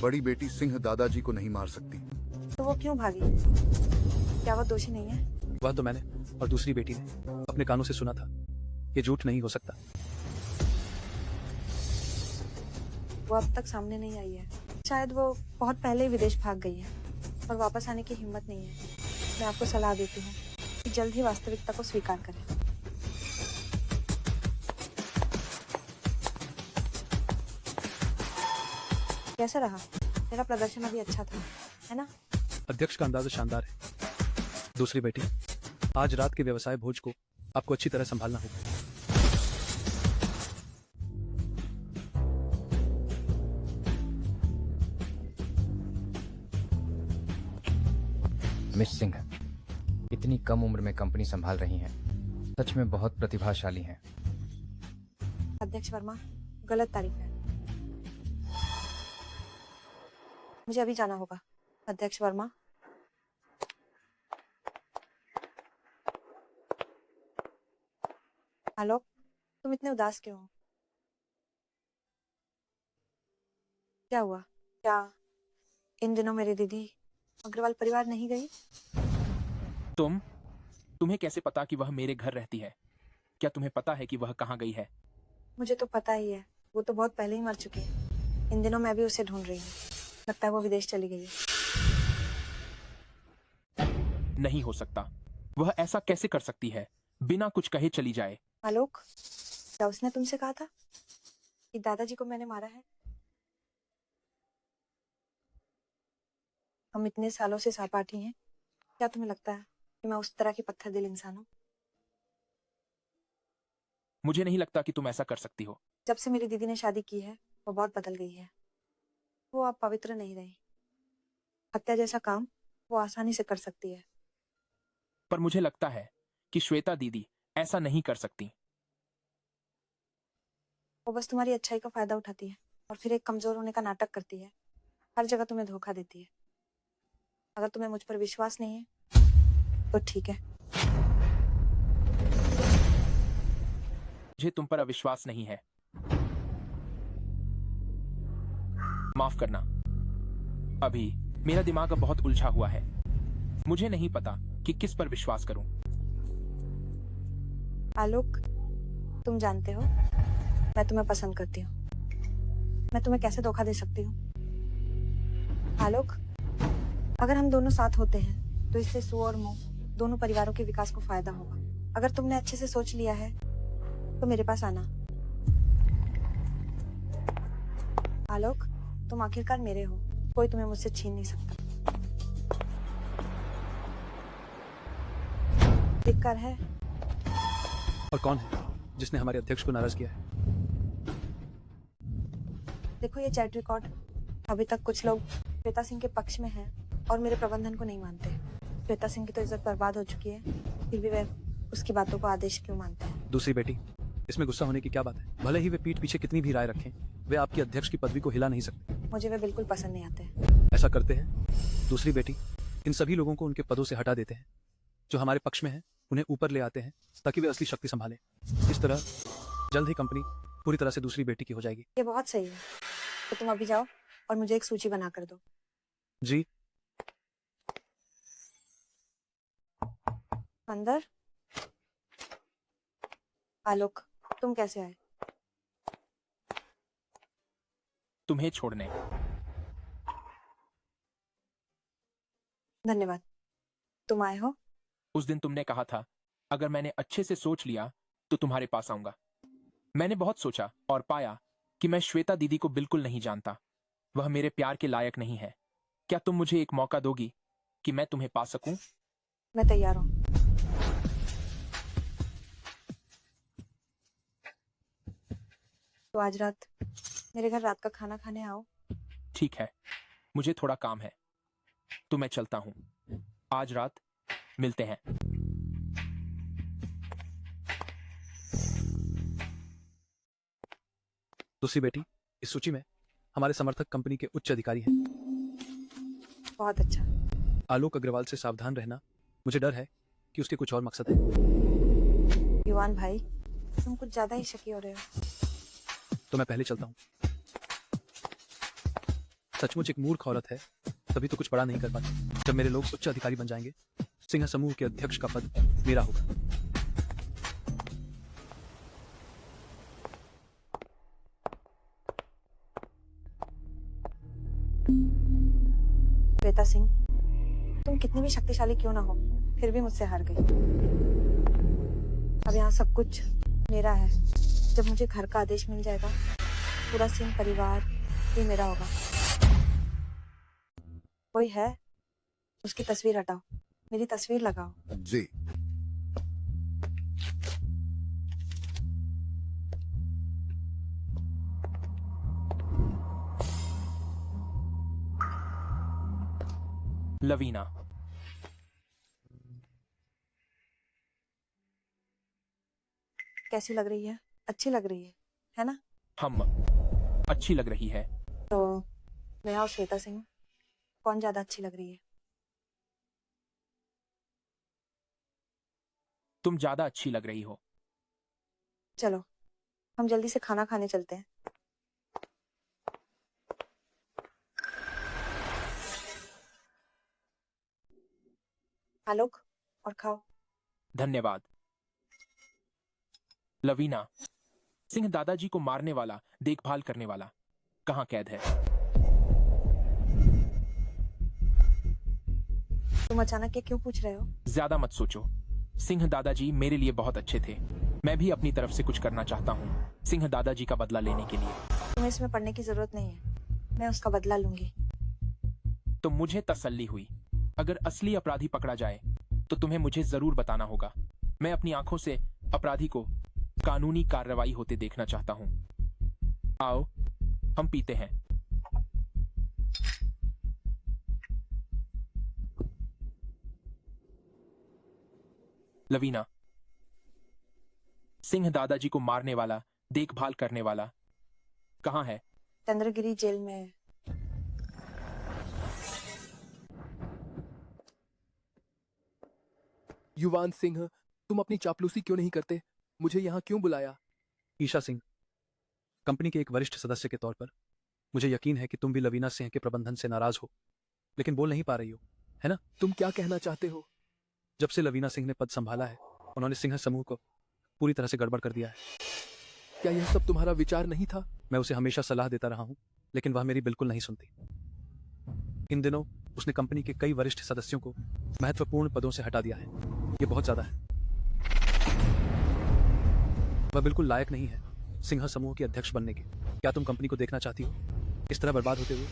बड़ी बेटी सिंह दादाजी को नहीं मार सकती। तो वो क्यों भागी? क्या वो दोषी नहीं है? वह तो मैंने और दूसरी बेटी ने अपने कानों से सुना था। ये झूठ नहीं हो सकता। वो अब तक सामने नहीं आई है। शायद वो बहुत पहले ही विदेश भाग गई है और वापस आने की हिम्मत नहीं है। मैं आपको सलाह देती हूँ कि जल्द ही वास्तविकता को स्वीकार करें। कैसा रहा? मेरा प्रदर्शन अभी अच्छा था, है ना? अध्यक्ष का अंदाजा शानदार है। दूसरी बेटी, आज रात के व्यवसाय भोज को आपको अच्छी तरह संभालना होगा। मिस सिंह इतनी कम उम्र में कंपनी संभाल रही हैं, सच में बहुत प्रतिभाशाली हैं। अध्यक्ष वर्मा, गलत तारीफ है। मुझे अभी जाना होगा। अध्यक्ष वर्मा, आलोक, तुम इतने उदास क्यों हो? क्या हुआ? क्या इन दिनों मेरी दीदी अग्रवाल परिवार नहीं गई? तुम्हें कैसे पता कि वह मेरे घर रहती है? क्या तुम्हें पता है कि वह कहाँ गई है? मुझे तो पता ही है, वो तो बहुत पहले ही मर चुकी है। इन दिनों मैं भी उसे ढूंढ रही हूँ। लगता है वो विदेश चली गई है। नहीं हो सकता। वह ऐसा कैसे कर सकती है, बिना कुछ कहे चली जाए? आलोक, क्या उसने तुमसे कहा था कि दादाजी को मैंने मारा है? हम इतने सालों से सहपाठी हैं। क्या तुम्हें लगता है कि मैं उस तरह की पत्थर दिल इंसान हूँ? मुझे नहीं लगता कि तुम ऐसा कर सकती हो। जब से मेरी दीदी ने शादी की है, वो बहुत बदल गई है। वो अब पवित्र नहीं रही। हत्या जैसा काम वो आसानी से कर सकती है। पर मुझे लगता है कि श्वेता दीदी ऐसा नहीं कर सकती। वो बस तुम्हारी अच्छाई का फायदा उठाती है और फिर एक कमजोर होने का नाटक करती है। हर जगह तुम्हें धोखा देती है। अगर तुम्हें मुझ पर विश्वास नहीं है तो ठीक है। मुझे तुम पर अविश्वास नहीं है। माफ करना, अभी मेरा दिमाग अब बहुत उलझा हुआ है। मुझे नहीं पता कि किस पर विश्वास करूं। आलोक, तुम जानते हो मैं तुम्हें पसंद करती हूँ। मैं तुम्हें कैसे धोखा दे सकती हूँ? आलोक, अगर हम दोनों साथ होते हैं तो इससे सु और मो दोनों परिवारों के विकास को फायदा होगा। अगर तुमने अच्छे से सोच लिया है तो मेरे पास आना। आलोक, तुम आखिरकार मेरे हो। कोई तुम्हें मुझसे छीन नहीं सकता। धिक्कार है। और कौन है जिसने हमारे अध्यक्ष को नाराज किया है? देखो ये चैट रिकॉर्ड। अभी तक कुछ लोग श्वेता सिंह के पक्ष में हैं और मेरे प्रबंधन को नहीं मानते। श्वेता सिंह की तो इज्जत बर्बाद हो चुकी है, फिर भी वे उसकी बातों को आदेश क्यों मानते हैं? दूसरी बेटी, इसमें गुस्सा होने की क्या बात है? भले ही वे पीठ पीछे कितनी भी राय रखें, वे आपकी अध्यक्ष की पदवी को हिला नहीं सकते। मुझे वे बिल्कुल पसंद नहीं आते। ऐसा करते हैं दूसरी बेटी, इन सभी लोगों को उनके पदों से हटा देते हैं। जो हमारे पक्ष में हैं उन्हें ऊपर ले आते हैं ताकि वे असली शक्ति संभालें। इस तरह जल्द ही कंपनी पूरी तरह से दूसरी बेटी की हो जाएगी। ये बहुत सही है। तो तुम अभी जाओ और मुझे एक सूची बना कर दो। जी। अंदर। आलोक, तुम कैसे आए? तुम्हें छोड़ने। धन्यवाद। तुम आए हो? उस दिन तुमने कहा था अगर मैंने अच्छे से सोच लिया तो तुम्हारे पास आऊंगा। मैंने बहुत सोचा और पाया कि मैं श्वेता दीदी को बिल्कुल नहीं जानता। वह मेरे प्यार के लायक नहीं है। क्या तुम मुझे एक मौका दोगी कि मैं तुम्हें पा सकूं? मैं तैयार हूं। तो आज रात मेरे घर रात का खाना खाने आओ। ठीक है, मुझे थोड़ा काम है तो मैं चलता हूं। आज रात मिलते हैं। दूसरी बेटी, इस सूची में हमारे समर्थक कंपनी के उच्च अधिकारी हैं। बहुत अच्छा। आलोक अग्रवाल से सावधान रहना। मुझे डर है कि उसके कुछ और मकसद हैं। युवान भाई, तुम कुछ ज्यादा ही शकी हो रहे हो। तो मैं पहले चलता हूँ। सचमुच एक मूर्ख औरत है, तभी तो कुछ बड़ा नहीं कर पाती। जब मेरे लोग उच्च अधिकारी बन जाएंगे, सिंह समूह के अध्यक्ष का पद मेरा होगा। श्वेता सिंह, तुम कितनी भी शक्तिशाली क्यों ना हो, फिर भी मुझसे हार गई। अब यहाँ सब कुछ मेरा है। जब मुझे घर का आदेश मिल जाएगा, पूरा सिंह परिवार ही मेरा होगा। कोई है? उसकी तस्वीर हटाओ, मेरी तस्वीर लगाओ। जी। लवीना। कैसी लग रही है? अच्छी लग रही है ना? हम अच्छी लग रही है। तो मैं और श्वेता सिंह कौन ज्यादा अच्छी लग रही है? तुम ज्यादा अच्छी लग रही हो। चलो हम जल्दी से खाना खाने चलते हैं। आलोक और खाओ। धन्यवाद। लवीना, सिंह दादाजी को मारने वाला, देखभाल करने वाला कहाँ कैद है? तुम अचानक ये क्यों पूछ रहे हो? ज्यादा मत सोचो। सिंह दादाजी मेरे लिए बहुत अच्छे थे। मैं भी अपनी तरफ से कुछ करना चाहता हूँ सिंह दादाजी का बदला लेने के लिए। तुम्हें इसमें पढ़ने की जरूरत नहीं है, मैं उसका बदला लूंगी। तो मुझे तसल्ली हुई। अगर असली अपराधी पकड़ा जाए तो तुम्हें मुझे जरूर बताना होगा। मैं अपनी आंखों से अपराधी को कानूनी कार्रवाई होते देखना चाहता हूँ। आओ हम पीते हैं। लवीना, सिंह दादाजी को मारने वाला, देखभाल करने वाला कहाँ है? चंद्रगिरी जेल में। युवान सिंह, तुम अपनी चापलूसी क्यों नहीं करते? मुझे यहाँ क्यों बुलाया? ईशा सिंह, कंपनी के एक वरिष्ठ सदस्य के तौर पर मुझे यकीन है कि तुम भी लवीना सिंह के प्रबंधन से नाराज हो, लेकिन बोल नहीं पा रही हो, है ना? तुम क्या कहना चाहते हो? जब से लवीना सिंह ने पद संभाला है, उन्होंने सिंह समूह को पूरी तरह से गड़बड़ कर दिया है। क्या यह सब तुम्हारा विचार नहीं था? मैं उसे हमेशा सलाह देता रहा हूँ, लेकिन वह मेरी बिल्कुल नहीं सुनती। इन दिनों उसने कंपनी के कई वरिष्ठ सदस्यों को महत्वपूर्ण पदों से हटा दिया है। ये बहुत ज्यादा है। वह बिल्कुल लायक नहीं है सिंह समूह के अध्यक्ष बनने के। क्या तुम कंपनी को देखना चाहती हो इस तरह बर्बाद होते हुए?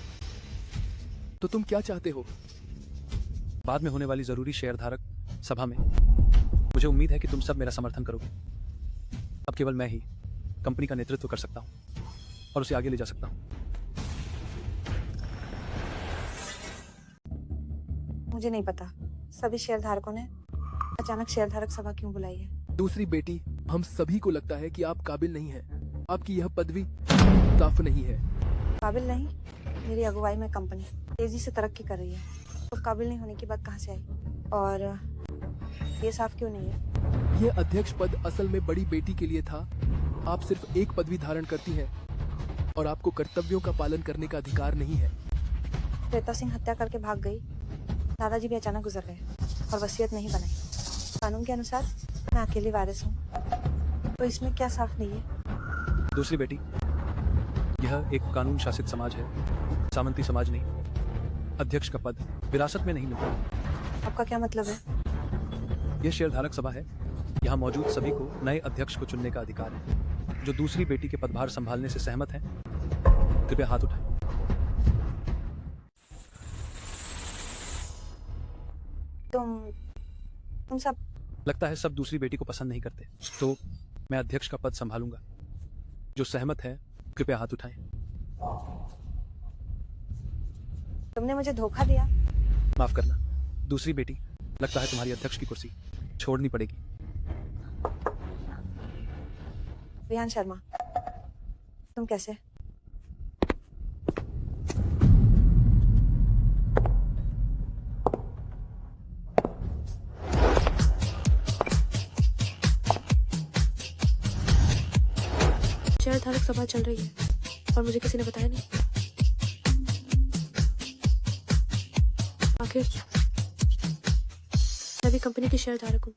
तो तुम क्या चाहते हो? बाद में होने वाली जरूरी शेयरधारक सभा में मुझे उम्मीद है कि तुम सब मेरा समर्थन करोगे। अब केवल मैं ही कंपनी का नेतृत्व कर सकता हूं और उसे आगे ले जा सकता हूं। मुझे नहीं पता सभी शेयरधारकों ने अचानक शेयरधारक सभा क्यों बुलाई है। दूसरी बेटी, हम सभी को लगता है कि आप काबिल नहीं हैं। आपकी यह पदवी साफ नहीं है। काबिल नहीं? मेरी अगुवाई में कंपनी तेजी से तरक्की कर रही है, तो काबिल नहीं होने की बात कहाँ से आई? और ये साफ क्यों नहीं है? यह अध्यक्ष पद असल में बड़ी बेटी के लिए था। आप सिर्फ एक पदवी धारण करती हैं और आपको कर्तव्यों का पालन करने का अधिकार नहीं है। श्वेता सिंह हत्या करके भाग गई, दादाजी भी अचानक गुजर गए और वसीयत नहीं बनाई। कानून के अनुसार मैं अकेली वारिस हूँ, तो इसमें क्या साफ नहीं है? दूसरी बेटी, यह एक कानून शासित समाज है, सामंती समाज नहीं। अध्यक्ष का पद विरासत में नहीं मिलता। आपका क्या मतलब है? यह शेयरधारक सभा है। यहाँ मौजूद सभी को नए अध्यक्ष को चुनने का अधिकार है। जो दूसरी बेटी के पदभार संभालने से सहमत हैं, कृपया हाथ उठाएं। तुम सब लगता है सब दूसरी बेटी को पसंद नहीं करते, तो मैं अध्यक्ष का पद संभालूंगा। जो सहमत है कृपया हाथ उठाएं। तुमने मुझे धोखा दिया। माफ करना दूसरी बेटी, लगता है तुम्हारी अध्यक्ष की कुर्सी छोड़नी पड़ेगी। विहान शर्मा, तुम कैसे? शेयरधारक सभा चल रही है और मुझे किसी ने बताया नहीं। आखिर मैं भी कंपनी की शेयरधारक हूँ।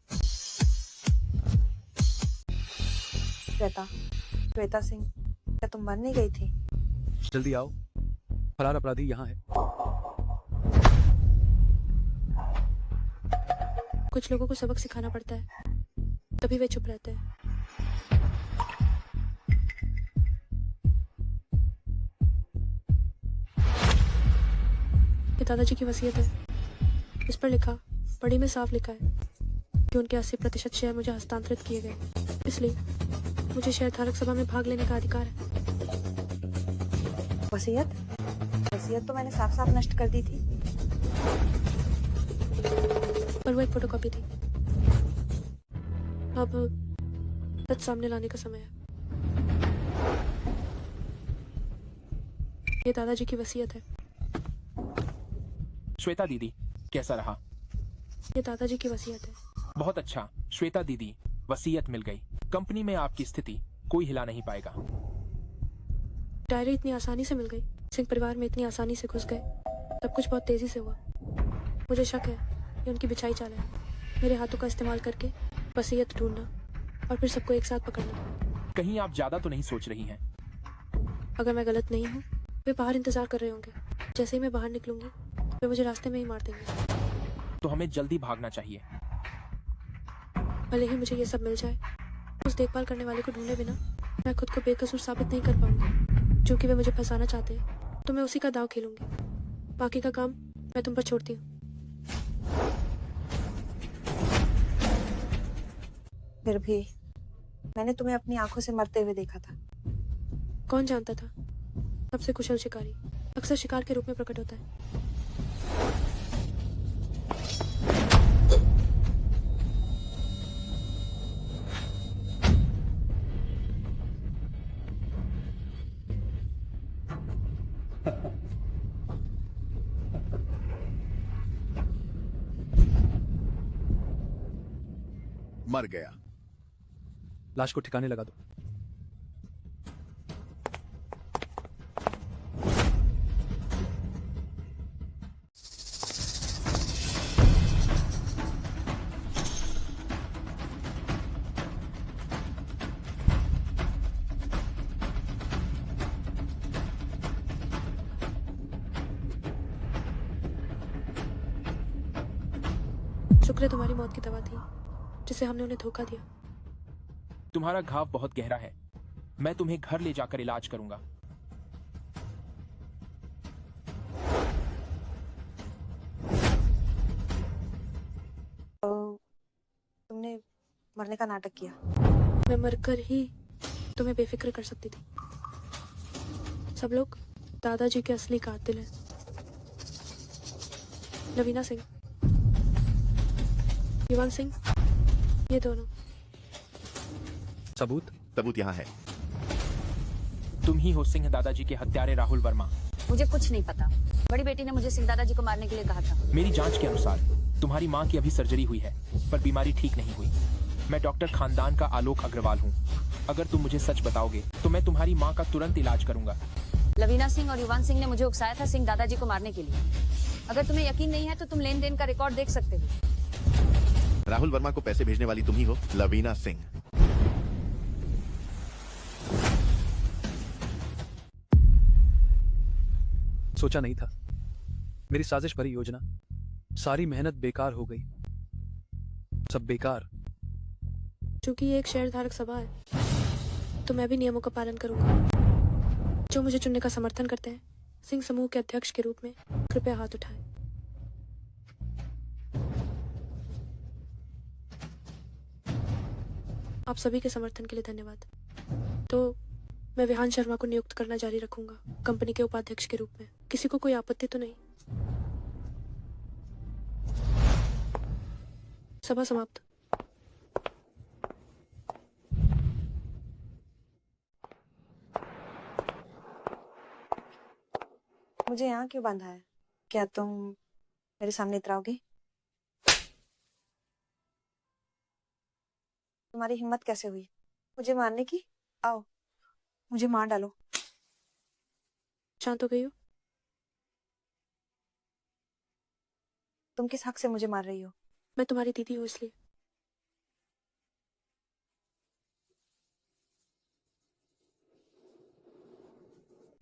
श्वेता सिंह, क्या तुम मर नहीं गई थी? जल्दी आओ, फरार अपराधी यहाँ है। कुछ लोगों को सबक सिखाना पड़ता है, तभी वे चुप रहते हैं। ये दादाजी की वसीयत है। इस पर लिखा, बड़ी में साफ लिखा है कि उनके 80% शेयर मुझे हस्तांतरित किए गए, इसलिए मुझे शेयरधारक सभा में भाग लेने का अधिकार है। वसीयत तो मैंने साफ साफ नष्ट कर दी थी। पर वो एक फोटोकॉपी थी। अब सच सामने लाने का समय है। ये दादाजी की वसीयत है। श्वेता दीदी, कैसा रहा? ये दादाजी की वसीयत है। बहुत अच्छा। श्वेता दीदी, वसीयत मिल गई। कंपनी में आपकी स्थिति कोई हिला नहीं पाएगा। डायरी इतनी आसानी से मिल गई, सिंह परिवार में इतनी आसानी से घुस गए, सब कुछ बहुत तेजी से हुआ। मुझे शक है ये उनकी बिछाई चाल है, मेरे हाथों का इस्तेमाल करके वसीयत ढूंढना और फिर सबको एक साथ पकड़ना। कहीं आप ज्यादा तो नहीं सोच रही हैं? अगर मैं गलत नहीं हूँ, वे बाहर इंतजार कर रहे होंगे। जैसे ही मैं बाहर निकलूंगी वे मुझे रास्ते में ही मार देंगे। तो हमें जल्दी भागना चाहिए। भले ही मुझे ये सब मिल जाए, उस देखभाल करने वाले को ढूंढे बिना मैं खुद को बेकसूर साबित नहीं कर पाऊंगी। जो कि वे मुझे फंसाना चाहते हैं तो मैं उसी का दाव खेलूंगी। बाकी का काम मैं तुम पर छोड़ती हूँ। फिर भी मैंने तुम्हें अपनी आंखों से मरते हुए देखा था। कौन जानता था? सबसे कुशल शिकारी अक्सर शिकार के रूप में प्रकट होता है। मर गया। लाश को ठिकाने लगा दो। शुक्र है तुम्हारी मौत की दवा थी जिसे हमने उन्हें धोखा दिया। तुम्हारा घाव बहुत गहरा है, मैं तुम्हें घर ले जाकर इलाज करूंगा। तुमने मरने का नाटक किया। मैं मरकर ही तुम्हें बेफिक्र कर सकती थी। सब लोग दादाजी के असली कातिल हैं। लवीना सिंह, युवन सिंह, ये दोनों। सबूत यहाँ है। तुम ही हो सिंह दादाजी के हत्यारे राहुल वर्मा। मुझे कुछ नहीं पता। बड़ी बेटी ने मुझे सिंह दादाजी को मारने के लिए कहा था। मेरी जांच के अनुसार तुम्हारी माँ की अभी सर्जरी हुई है, पर बीमारी ठीक नहीं हुई। मैं डॉक्टर खानदान का आलोक अग्रवाल हूँ। अगर तुम मुझे सच बताओगे तो मैं तुम्हारी माँ का तुरंत इलाज करूंगा। लवीना सिंह और युवन सिंह ने मुझे उकसाया था सिंह दादाजी को मारने के लिए। अगर तुम्हें यकीन नहीं है तो तुम लेन देन का रिकॉर्ड देख सकते हो। राहुल वर्मा को पैसे भेजने वाली तुम ही हो, लवीना सिंह। सोचा नहीं था मेरी साजिश भरी योजना, सारी मेहनत बेकार हो गई। सब बेकार। चूंकि ये एक शेयरधारक सभा है तो मैं भी नियमों का पालन करूंगा। जो मुझे चुनने का समर्थन करते हैं सिंह समूह के अध्यक्ष के रूप में कृपया हाथ उठाएं। आप सभी के समर्थन के लिए धन्यवाद। तो मैं विहान शर्मा को नियुक्त करना जारी रखूंगा कंपनी के उपाध्यक्ष के रूप में। किसी को कोई आपत्ति तो नहीं? सभा समाप्त। मुझे यहाँ क्यों बांधा है? क्या तुम मेरे सामने इतराओगे? तुम्हारी हिम्मत कैसे हुई मुझे मारने की? आओ मुझे मार डालो। शांत हो गई हो? तुम किस हक से मुझे मार रही हो? मैं तुम्हारी दीदी हूँ इसलिए।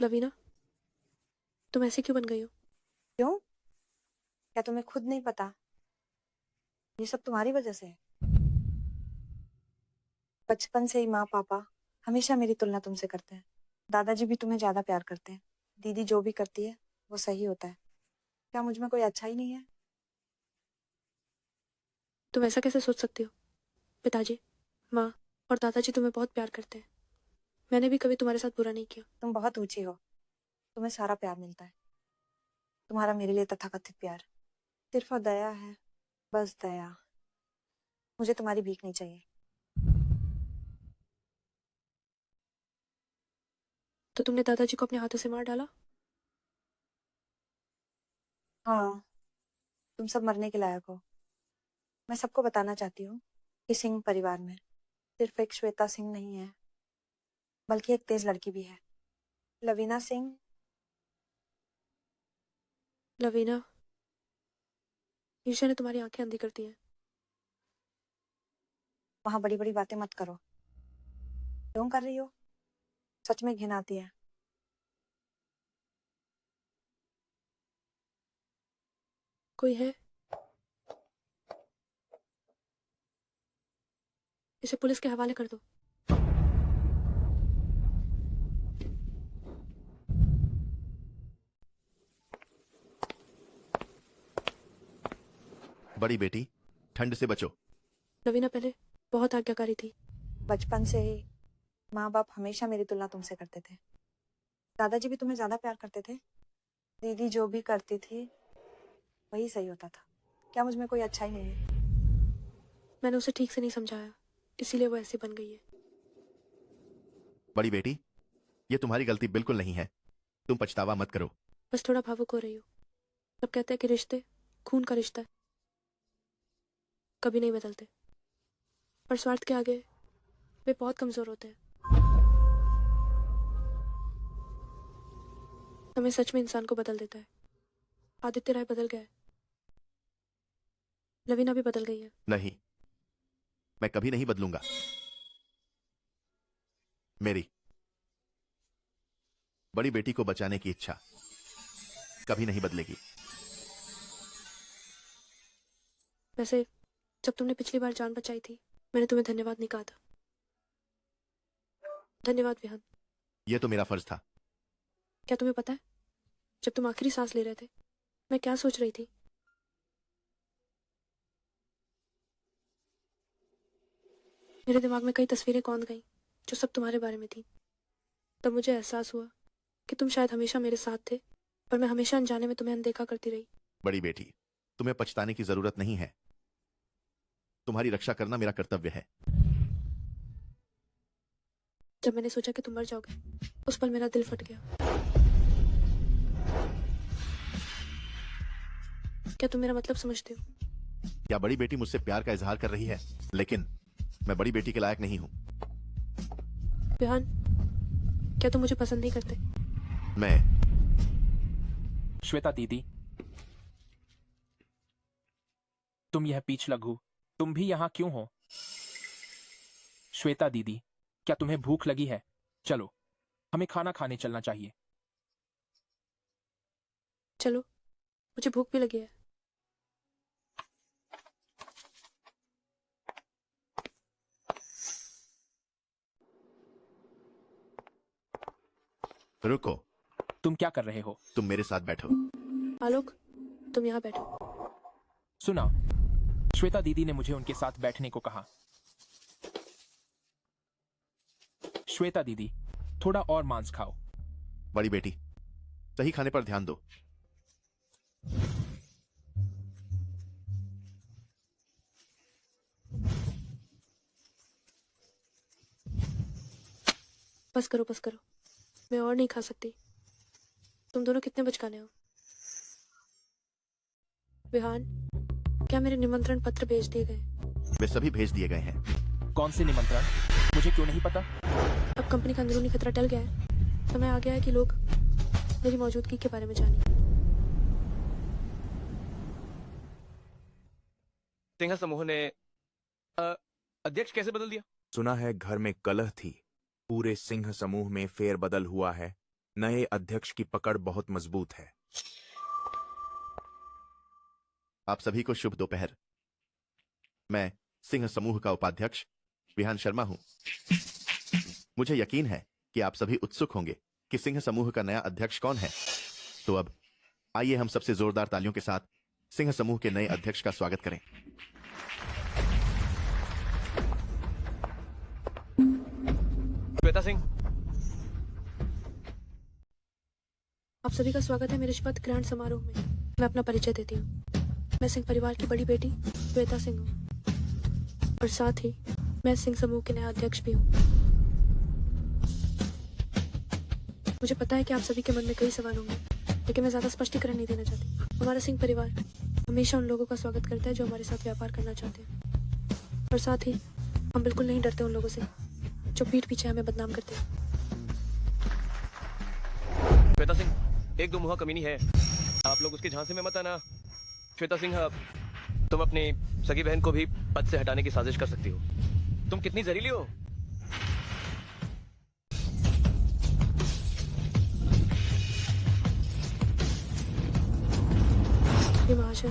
लवीना, तुम ऐसे क्यों बन गई हो? क्यों? क्या तुम्हें खुद नहीं पता? ये सब तुम्हारी वजह से है। बचपन से ही माँ पापा हमेशा मेरी तुलना तुमसे करते हैं। दादाजी भी तुम्हें ज्यादा प्यार करते हैं। दीदी जो भी करती है वो सही होता है। क्या मुझ में कोई अच्छा ही नहीं है? तुम ऐसा कैसे सोच सकती हो? पिताजी, माँ और दादाजी तुम्हें बहुत प्यार करते हैं। मैंने भी कभी तुम्हारे साथ बुरा नहीं किया। तुम बहुत ऊंची हो, तुम्हें सारा प्यार मिलता है। तुम्हारा मेरे लिए तथाकथित प्यार सिर्फ और दया है, बस दया। मुझे तुम्हारी भीख नहीं चाहिए। तो तुमने दादाजी को अपने हाथों से मार डाला? हाँ, तुम सब मरने के लायक हो। मैं सबको बताना चाहती हूँ कि सिंह परिवार में सिर्फ एक श्वेता सिंह नहीं है, बल्कि एक तेज लड़की भी है, लवीना सिंह। लवीना, ईर्ष्या ने तुम्हारी आंखें अंधी कर दी हैं। वहां बड़ी बड़ी बातें मत करो। क्यों कर रही हो? सच में घिन आती है। कोई है? इसे पुलिस के हवाले कर दो। बड़ी बेटी, ठंड से बचो। लवीना पहले बहुत आज्ञाकारी थी। बचपन से ही माँ बाप हमेशा मेरी तुलना तुमसे करते थे। दादाजी भी तुम्हें ज्यादा प्यार करते थे। दीदी जो भी करती थी वही सही होता था। क्या मुझ में कोई अच्छाई नहीं है? मैंने उसे ठीक से नहीं समझाया, इसीलिए वो ऐसी बन गई है। बड़ी बेटी, ये तुम्हारी गलती बिल्कुल नहीं है। तुम पछतावा मत करो। बस थोड़ा भावुक हो रही हो। सब कहते हैं कि रिश्ते खून का रिश्ता है, कभी नहीं बदलते, पर स्वार्थ के आगे वे बहुत कमजोर होते हैं। समय सच में इंसान को बदल देता है। आदित्य राय बदल गया है, लवीना भी बदल गई है। नहीं, मैं कभी नहीं बदलूंगा। मेरी बड़ी बेटी को बचाने की इच्छा कभी नहीं बदलेगी। वैसे जब तुमने पिछली बार जान बचाई थी, मैंने तुम्हें धन्यवाद नहीं कहा था। धन्यवाद विहान। यह तो मेरा फर्ज था। क्या तुम्हें पता है, जब तुम आखिरी सांस ले रहे थे, मैं क्या सोच रही थी? मेरे दिमाग में कई तस्वीरें कौंध गईं, जो सब तुम्हारे बारे में थी। तब मुझे एहसास हुआ कि तुम शायद हमेशा मेरे साथ थे, पर मैं हमेशा अनजाने में तुम्हें अनदेखा करती रही। बड़ी बेटी, तुम्हें पछताने की जरूरत नहीं है। तुम्हारी रक्षा करना मेरा कर्तव्य है। जब मैंने सोचा कि तुम मर जाओगे, उस पल मेरा दिल फट गया। क्या तुम मेरा मतलब समझते हो? क्या बड़ी बेटी मुझसे प्यार का इजहार कर रही है? लेकिन मैं बड़ी बेटी के लायक नहीं हूं। विहान, क्या तुम मुझे पसंद नहीं करते? मैं श्वेता दीदी, तुम यह पीछ लघु, तुम भी यहाँ क्यों हो? श्वेता दीदी, क्या तुम्हें भूख लगी है? चलो, हमें खाना खाने चलना चाहिए। चलो, मुझे भूख भी लगी है। रुको। तुम क्या कर रहे हो? तुम मेरे साथ बैठो। आलोक, तुम यहाँ बैठो। सुना, श्वेता दीदी ने मुझे उनके साथ बैठने को कहा। श्वेता दीदी, थोड़ा और मांस खाओ। बड़ी बेटी, सही खाने पर ध्यान दो। बस करो, बस करो, मैं और नहीं खा सकती। तुम दोनों कितने बचकाने हो। विहान, क्या मेरे निमंत्रण पत्र भेज दिए गए? वे सभी भेज दिए गए हैं। कौन से निमंत्रण? मुझे क्यों नहीं पता? अब कंपनी का अंदरूनी खतरा टल गया है। समय आ गया है कि लोग मेरी मौजूदगी के बारे में जाने। सिंह समूह ने अध्यक्ष कैसे बदल दिया? सुना है घर में कलह थी। पूरे सिंह समूह में फेरबदल हुआ है। नए अध्यक्ष की पकड़ बहुत मजबूत है। आप सभी को शुभ दोपहर। मैं सिंह समूह का उपाध्यक्ष विहान शर्मा हूं। मुझे यकीन है कि आप सभी उत्सुक होंगे कि सिंह समूह का नया अध्यक्ष कौन है। तो अब आइए हम सबसे जोरदार तालियों के साथ सिंह समूह के नए अध्यक्ष का स्वागत करें। श्वेता सिंह, आप सभी का स्वागत है मेरे शपथ ग्रहण समारोह में। मैं अपना परिचय देती हूँ। मैं सिंह परिवार की बड़ी बेटी श्वेता सिंह हूँ, और साथ ही मैं सिंह समूह के नया अध्यक्ष भी हूँ। मुझे पता है कि आप सभी के मन में कई सवाल होंगे, लेकिन मैं ज्यादा स्पष्टीकरण नहीं देना चाहती। हमारा सिंह परिवार हमेशा उन लोगों का स्वागत करता है जो हमारे साथ व्यापार करना चाहते हैं, और साथ ही हम बिल्कुल नहीं डरते उन लोगों से जो पीठ पीछे हमें बदनाम करते हैं। श्वेता सिंह एक दो मुहा कमीनी है, आप लोग उसके झांसे में मत आना। श्वेता सिंह तुम अपनी सगी बहन को भी पद से हटाने की साजिश कर सकती हो। तुम कितनी जहरीली हो। ये महाशय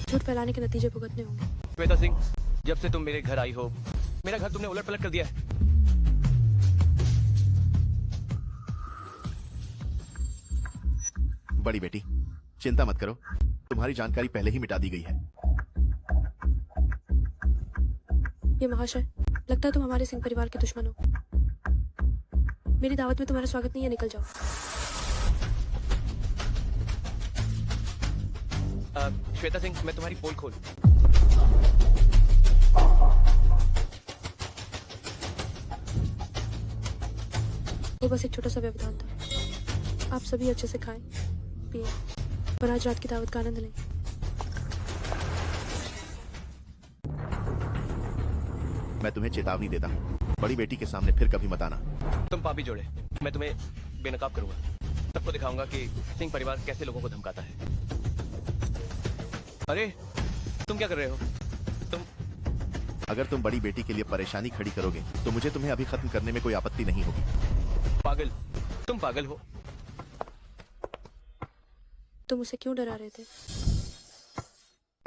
झूठ फैलाने के नतीजे भुगतने होंगे। श्वेता सिंह जब से तुम मेरे घर आई हो, मेरा घर तुमने उलट पलट कर दिया है। बड़ी बेटी चिंता मत करो, तुम्हारी जानकारी पहले ही मिटा दी गई है। ये महाशय लगता है तुम हमारे सिंह परिवार के दुश्मन हो। मेरी दावत में तुम्हारा स्वागत नहीं है, निकल जाओ। श्वेता सिंह मैं तुम्हारी पोल खोल। वो बस एक छोटा सा व्यवधान था। आप सभी अच्छे से खाएं पिए और आज रात की दावत का आनंद लें। मैं तुम्हें चेतावनी देता हूँ, बड़ी बेटी के सामने फिर कभी मत आना। तुम पापी जोड़े, मैं तुम्हें बेनकाब करूंगा। सबको दिखाऊंगा कि सिंह परिवार कैसे लोगों को धमकाता है। अरे तुम क्या कर रहे हो? अगर तुम बड़ी बेटी के लिए परेशानी खड़ी करोगे तो मुझे तुम्हें अभी खत्म करने में कोई आपत्ति नहीं होगी। पागल, तुम पागल हो। तुम उसे क्यों डरा रहे थे?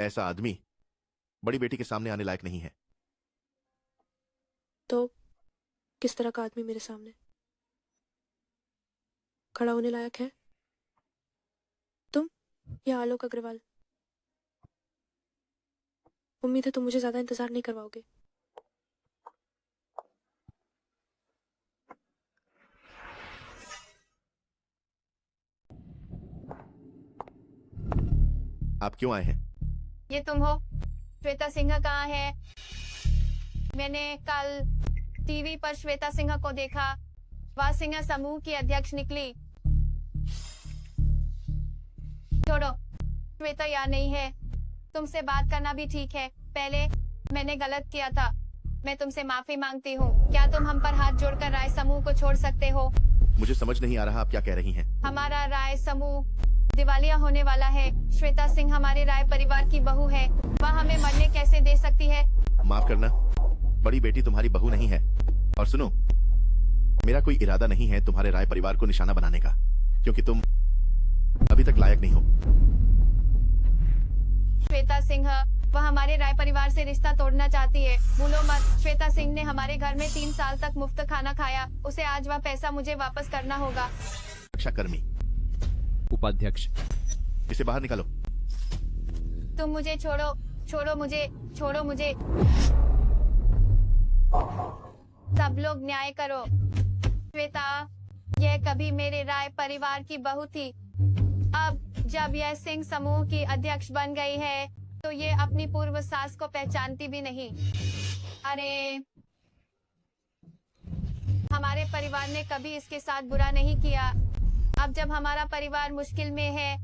ऐसा आदमी बड़ी बेटी के सामने आने लायक नहीं है। तो किस तरह का आदमी मेरे सामने खड़ा होने लायक है? तुम या आलोक अग्रवाल? उम्मीद है तुम मुझे ज्यादा इंतजार नहीं करवाओगे। आप क्यों आए हैं? ये तुम हो? श्वेता सिंह कहाँ है? मैंने कल टीवी पर श्वेता सिंह को देखा। वह सिंह समूह की अध्यक्ष निकली। छोड़ो, श्वेता यहाँ नहीं है। तुमसे बात करना भी ठीक है। पहले मैंने गलत किया था, मैं तुमसे माफी मांगती हूँ। क्या तुम हम पर हाथ जोड़कर राय समूह को छोड़ सकते हो? मुझे समझ नहीं आ रहा आप क्या कह रही हैं। हमारा राय समूह दिवालिया होने वाला है। श्वेता सिंह हमारे राय परिवार की बहू है, वह हमें मरने कैसे दे सकती है? माफ करना, बड़ी बेटी तुम्हारी बहू नहीं है। और सुनो, मेरा कोई इरादा नहीं है तुम्हारे राय परिवार को निशाना बनाने का, क्योंकि तुम अभी तक लायक नहीं हो। श्वेता सिंह वह हमारे राय परिवार से रिश्ता तोड़ना चाहती है। भूलो मत, श्वेता सिंह ने हमारे घर में 3 साल तक मुफ्त खाना खाया। उसे आज वह पैसा मुझे वापस करना होगा। रक्षाकर्मी, उपाध्यक्ष, इसे बाहर निकालो। तुम मुझे छोड़ो, छोड़ो मुझे, छोड़ो मुझे। सब लोग न्याय करो। श्वेता यह कभी मेरे राय परिवार की बहू थी। अब जब यह सिंह समूह की अध्यक्ष बन गई है तो ये अपनी पूर्व सास को पहचानती भी नहीं। अरे हमारे परिवार ने कभी इसके साथ बुरा नहीं किया। अब जब हमारा परिवार मुश्किल में है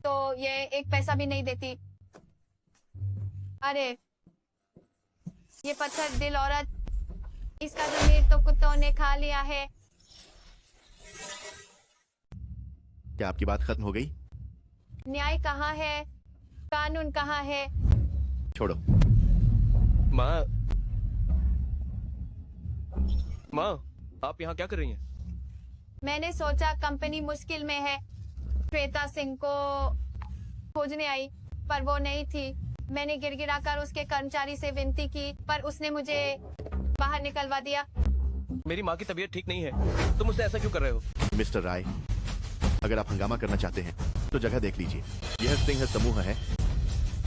तो ये एक पैसा भी नहीं देती। अरे ये पत्थर दिल औरत, इसका ज़मीर तो कुत्तों ने खा लिया है। क्या आपकी बात खत्म हो गई? न्याय कहाँ है? कानून कहाँ है? छोड़ो। माँ, माँ आप यहाँ क्या कर रही हैं? मैंने सोचा कंपनी मुश्किल में है, श्वेता सिंह को खोजने आई, पर वो नहीं थी। मैंने गिड़गिड़ाकर उसके कर्मचारी से विनती की, पर उसने मुझे बाहर निकलवा दिया। मेरी माँ की तबीयत ठीक नहीं है, तुम मुझसे ऐसा क्यों कर रहे हो? मिस्टर राय, अगर आप हंगामा करना चाहते हैं तो जगह देख लीजिए। यह सिंह समूह है,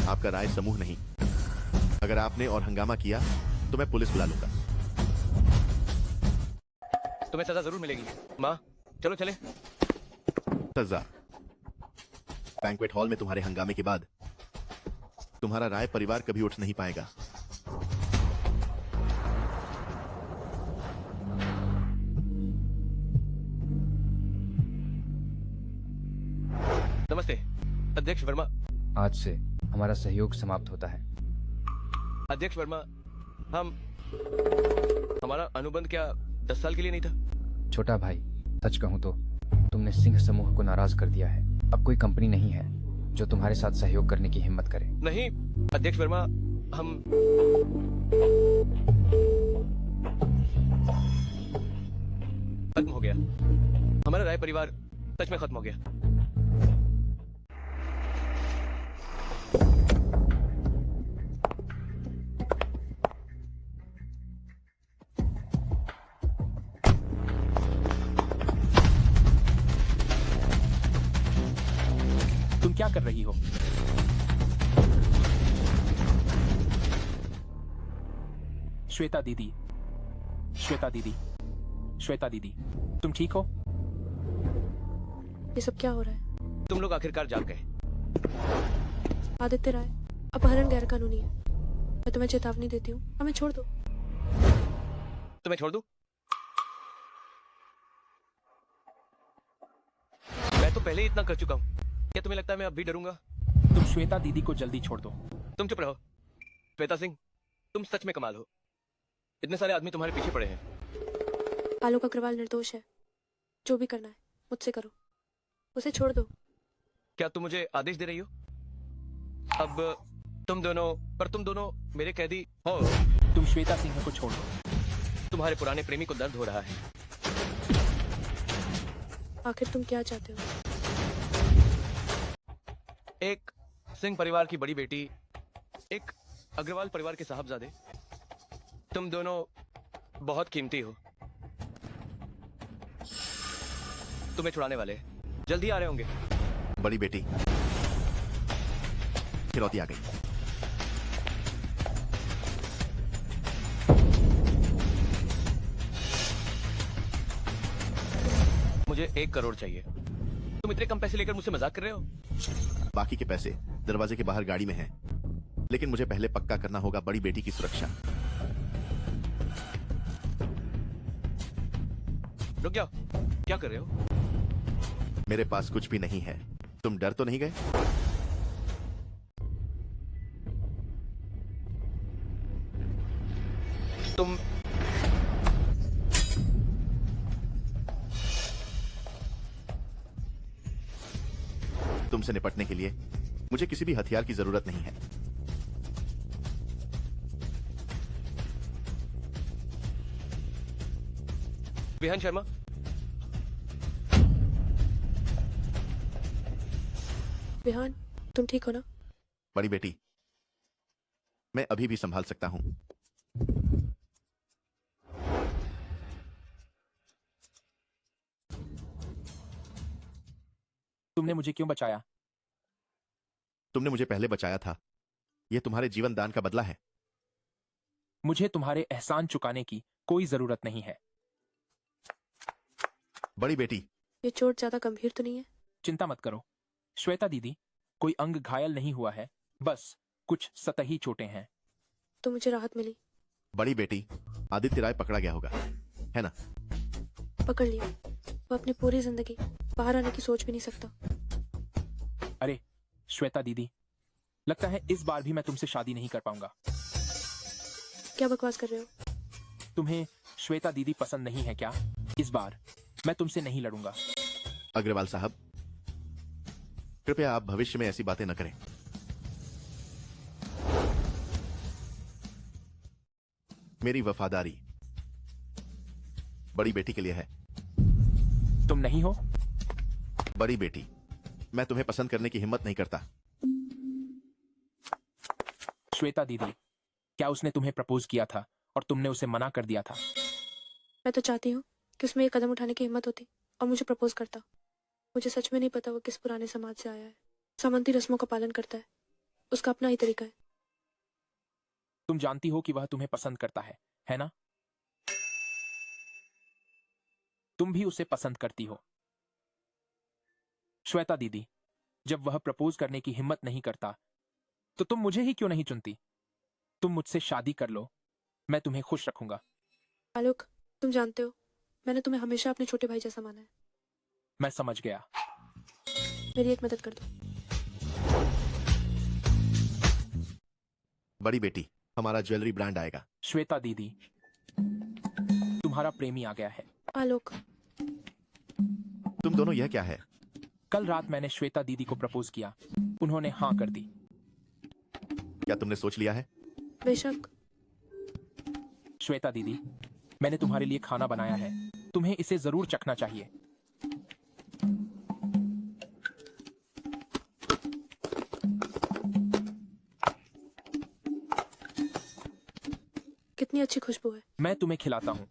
आपका राय समूह नहीं। अगर आपने और हंगामा किया तो मैं पुलिस बुला लूंगा। तुम्हें सजा जरूर मिलेगी। माँ चलो चले। सजा? बैंक्वेट हॉल में तुम्हारे हंगामे के बाद तुम्हारा राय परिवार कभी उठ नहीं पाएगा। नमस्ते अध्यक्ष वर्मा। आज से हमारा सहयोग समाप्त होता है। अध्यक्ष वर्मा, हम हमारा अनुबंध क्या 10 साल के लिए नहीं था? छोटा भाई, सच कहूँ तो तुमने सिंह समूह को नाराज कर दिया है। अब कोई कंपनी नहीं है जो तुम्हारे साथ सहयोग करने की हिम्मत करे। नहीं अध्यक्ष वर्मा, हम खत्म हो गया। हमारा राय परिवार सच में खत्म हो गया। तुम क्या कर रही हो? श्वेता दीदी, श्वेता दीदी, श्वेता दीदी, तुम ठीक हो? ये सब क्या हो रहा है? तुम लोग आखिरकार जाग गए। आदित्य राय, अपहरण गैर कानूनी है। मैं तुम्हें चेतावनी देती हूँ, हमें छोड़ दो। तुम्हें छोड़ दूं? मैं तो पहले ही इतना कर चुका हूँ। क्या तुम्हें लगता है मैं अब भी डरूंगा? तुम श्वेता दीदी को जल्दी छोड़ दो। तुम चुप रहो। श्वेता सिंह, तुम सच में कमाल हो। इतने सारे आदमी तुम्हारे पीछे पड़े हैं। आलोक अग्रवाल निर्दोष है। जो भी करना है मुझसे करो, उसे छोड़ दो। क्या तुम मुझे आदेश दे रही हो? अब तुम दोनों मेरे कैदी हो। तुम श्वेता सिंह को छोड़ दो। तुम्हारे पुराने प्रेमी को दर्द हो रहा है। आखिर तुम क्या चाहते हो? एक सिंह परिवार की बड़ी बेटी, एक अग्रवाल परिवार के साहबजादे, तुम दोनों बहुत कीमती हो। तुम्हें छुड़ाने वाले जल्दी आ रहे होंगे। बड़ी बेटी, फिरौती आ गई। मुझे 1 करोड़ चाहिए। तुम इतने कम पैसे लेकर मुझसे मजाक कर रहे हो? बाकी के पैसे दरवाजे के बाहर गाड़ी में हैं, लेकिन मुझे पहले पक्का करना होगा बड़ी बेटी की सुरक्षा। रुक जाओ, क्या कर रहे हो? मेरे पास कुछ भी नहीं है। तुम डर तो नहीं गए? तुम तुमसे निपटने के लिए मुझे किसी भी हथियार की जरूरत नहीं है। विहान शर्मा, विहान, तुम ठीक हो ना? बड़ी बेटी, मैं अभी भी संभाल सकता हूं। तुमने मुझे क्यों बचाया? तुमने मुझे पहले बचाया था। यह तुम्हारे जीवन दान का बदला है। मुझे तुम्हारे एहसान चुकाने की कोई जरूरत नहीं है। बड़ी बेटी, ये चोट ज्यादा गंभीर तो नहीं है? चिंता मत करो श्वेता दीदी, कोई अंग घायल नहीं हुआ है, बस कुछ सतही चोटें हैं। तो मुझे राहत मिली। बड़ी बेटी, आदित्य राय पकड़ा गया होगा, है ना? पकड़ लिया। वो अपनी पूरी जिंदगी बाहर आने की सोच भी नहीं सकता। अरे श्वेता दीदी, लगता है इस बार भी मैं तुमसे शादी नहीं कर पाऊंगा। क्या बकवास कर रहे हो? तुम्हें श्वेता दीदी पसंद नहीं है क्या? इस बार मैं तुमसे नहीं लड़ूंगा। अग्रवाल साहब, कृपया आप भविष्य में ऐसी बातें न करें। मेरी वफादारी बड़ी बेटी के लिए है। तुम नहीं हो? बड़ी बेटी, मैं तुम्हें पसंद करने की हिम्मत नहीं करता। श्वेता दीदी, क्या उसने तुम्हें प्रपोज किया था और तुमने उसे मना कर दिया था? मैं तो चाहती हूँ कि उसमें एक कदम उठाने की हिम्मत होती और मुझे प्रपोज करता। मुझे सच में नहीं पता वो किस पुराने समाज से आया है। सामंती रस्मों का पालन करता है। उसका अपना ही तरीका है। तुम जानती हो कि वह तुम्हें पसंद करता है ना? तुम भी उसे पसंद करती हो। श्वेता दीदी, जब वह प्रपोज करने की हिम्मत नहीं करता तो तुम मुझे ही क्यों नहीं चुनती? तुम मुझसे शादी कर लो, मैं तुम्हें खुश रखूंगा। आलोक, तुम जानते हो मैंने तुम्हें हमेशा अपने छोटे भाई जैसा माना है। मैं समझ गया। मेरी एक मदद कर दो। बड़ी बेटी, हमारा ज्वेलरी ब्रांड आएगा। श्वेता दीदी, तुम्हारा प्रेमी आ गया है। आलोक, तुम दोनों, यह क्या है? कल रात मैंने श्वेता दीदी को प्रपोज किया, उन्होंने हाँ कर दी। क्या तुमने सोच लिया है? बेशक। श्वेता दीदी, मैंने तुम्हारे लिए खाना बनाया है, तुम्हें इसे जरूर चखना चाहिए। कितनी अच्छी खुशबू है। मैं तुम्हें खिलाता हूँ।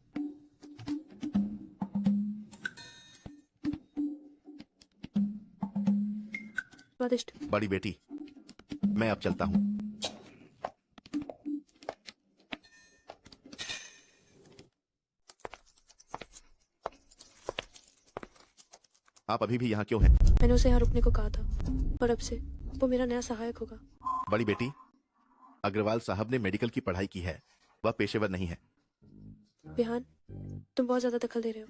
स्वादिष्ट। बड़ी बेटी, मैं अब चलता हूँ। आप अभी भी यहाँ क्यों हैं? मैंने उसे यहाँ रुकने को कहा था और अब से वो मेरा नया सहायक होगा। बड़ी बेटी, अग्रवाल साहब ने मेडिकल की पढ़ाई की है, वह पेशेवर नहीं है। विहान, तुम बहुत ज्यादा दखल दे रहे हो।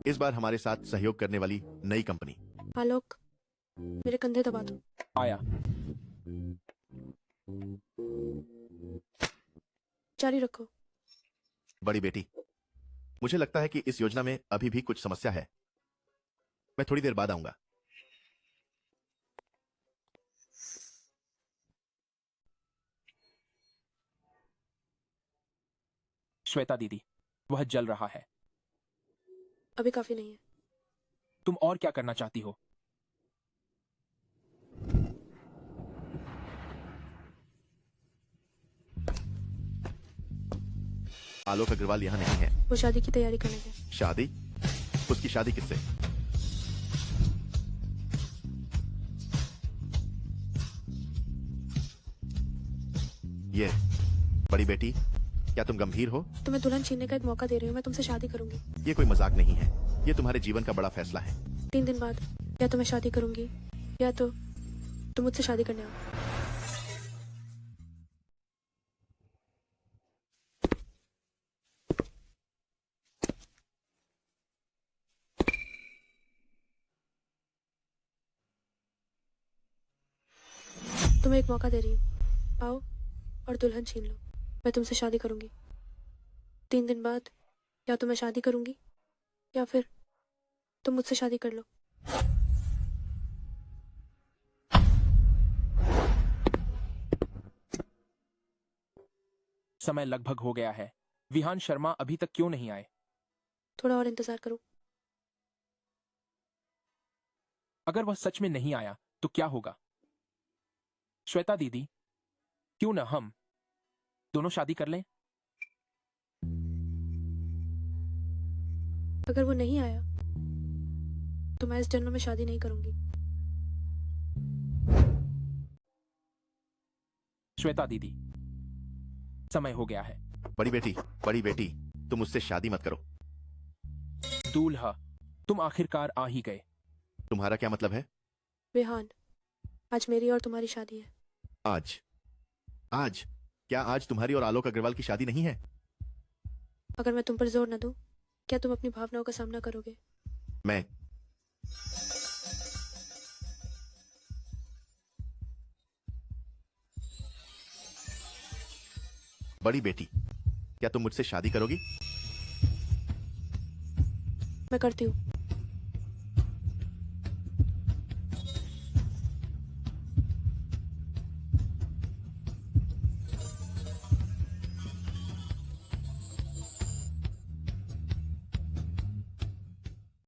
इस बार हमारे साथ सहयोग करने वाली नई कंपनी। आलोक, मेरे कंधे दबा दो। आया। जारी रखो। बड़ी बेटी, मुझे लगता है कि इस योजना में अभी भी कुछ समस्या है। मैं थोड़ी देर बाद आऊंगा। श्वेता दीदी, वह जल रहा है। अभी काफी नहीं है। तुम और क्या करना चाहती हो? आलोक अग्रवाल यहाँ नहीं है। वो शादी की तैयारी करने गए। शादी? उसकी शादी किससे? ये बड़ी बेटी, क्या तुम गंभीर हो? तुम्हें दुल्हन छीनने का एक मौका दे रही हूँ। मैं तुमसे शादी करूंगी। ये कोई मजाक नहीं है, ये तुम्हारे जीवन का बड़ा फैसला है। 3 दिन बाद या तो मैं शादी करूंगी या तो तुम मुझसे शादी करने आओ। तुम्हें एक मौका दे रही हूँ, आओ और दुल्हन छीन लो। मैं तुमसे शादी करूंगी। 3 दिन बाद या तो मैं शादी करूंगी या फिर तुम मुझसे शादी कर लो। समय लगभग हो गया है। विहान शर्मा अभी तक क्यों नहीं आए? थोड़ा और इंतजार करो। अगर वह सच में नहीं आया तो क्या होगा? श्वेता दीदी, क्यों न हम दोनों शादी कर लें? अगर वो नहीं आया तो मैं इस जन्म में शादी नहीं करूंगी। श्वेता दीदी, समय हो गया है। बड़ी बेटी, तुम मुझसे शादी मत करो। दूल्हा, तुम आखिरकार आ ही गए। तुम्हारा क्या मतलब है? विहान, आज मेरी और तुम्हारी शादी है। आज? क्या आज तुम्हारी और आलोक अग्रवाल की शादी नहीं है? अगर मैं तुम पर जोर न दूं, क्या तुम अपनी भावनाओं का सामना करोगे? मैं बड़ी बेटी, क्या तुम मुझसे शादी करोगी? मैं करती हूँ।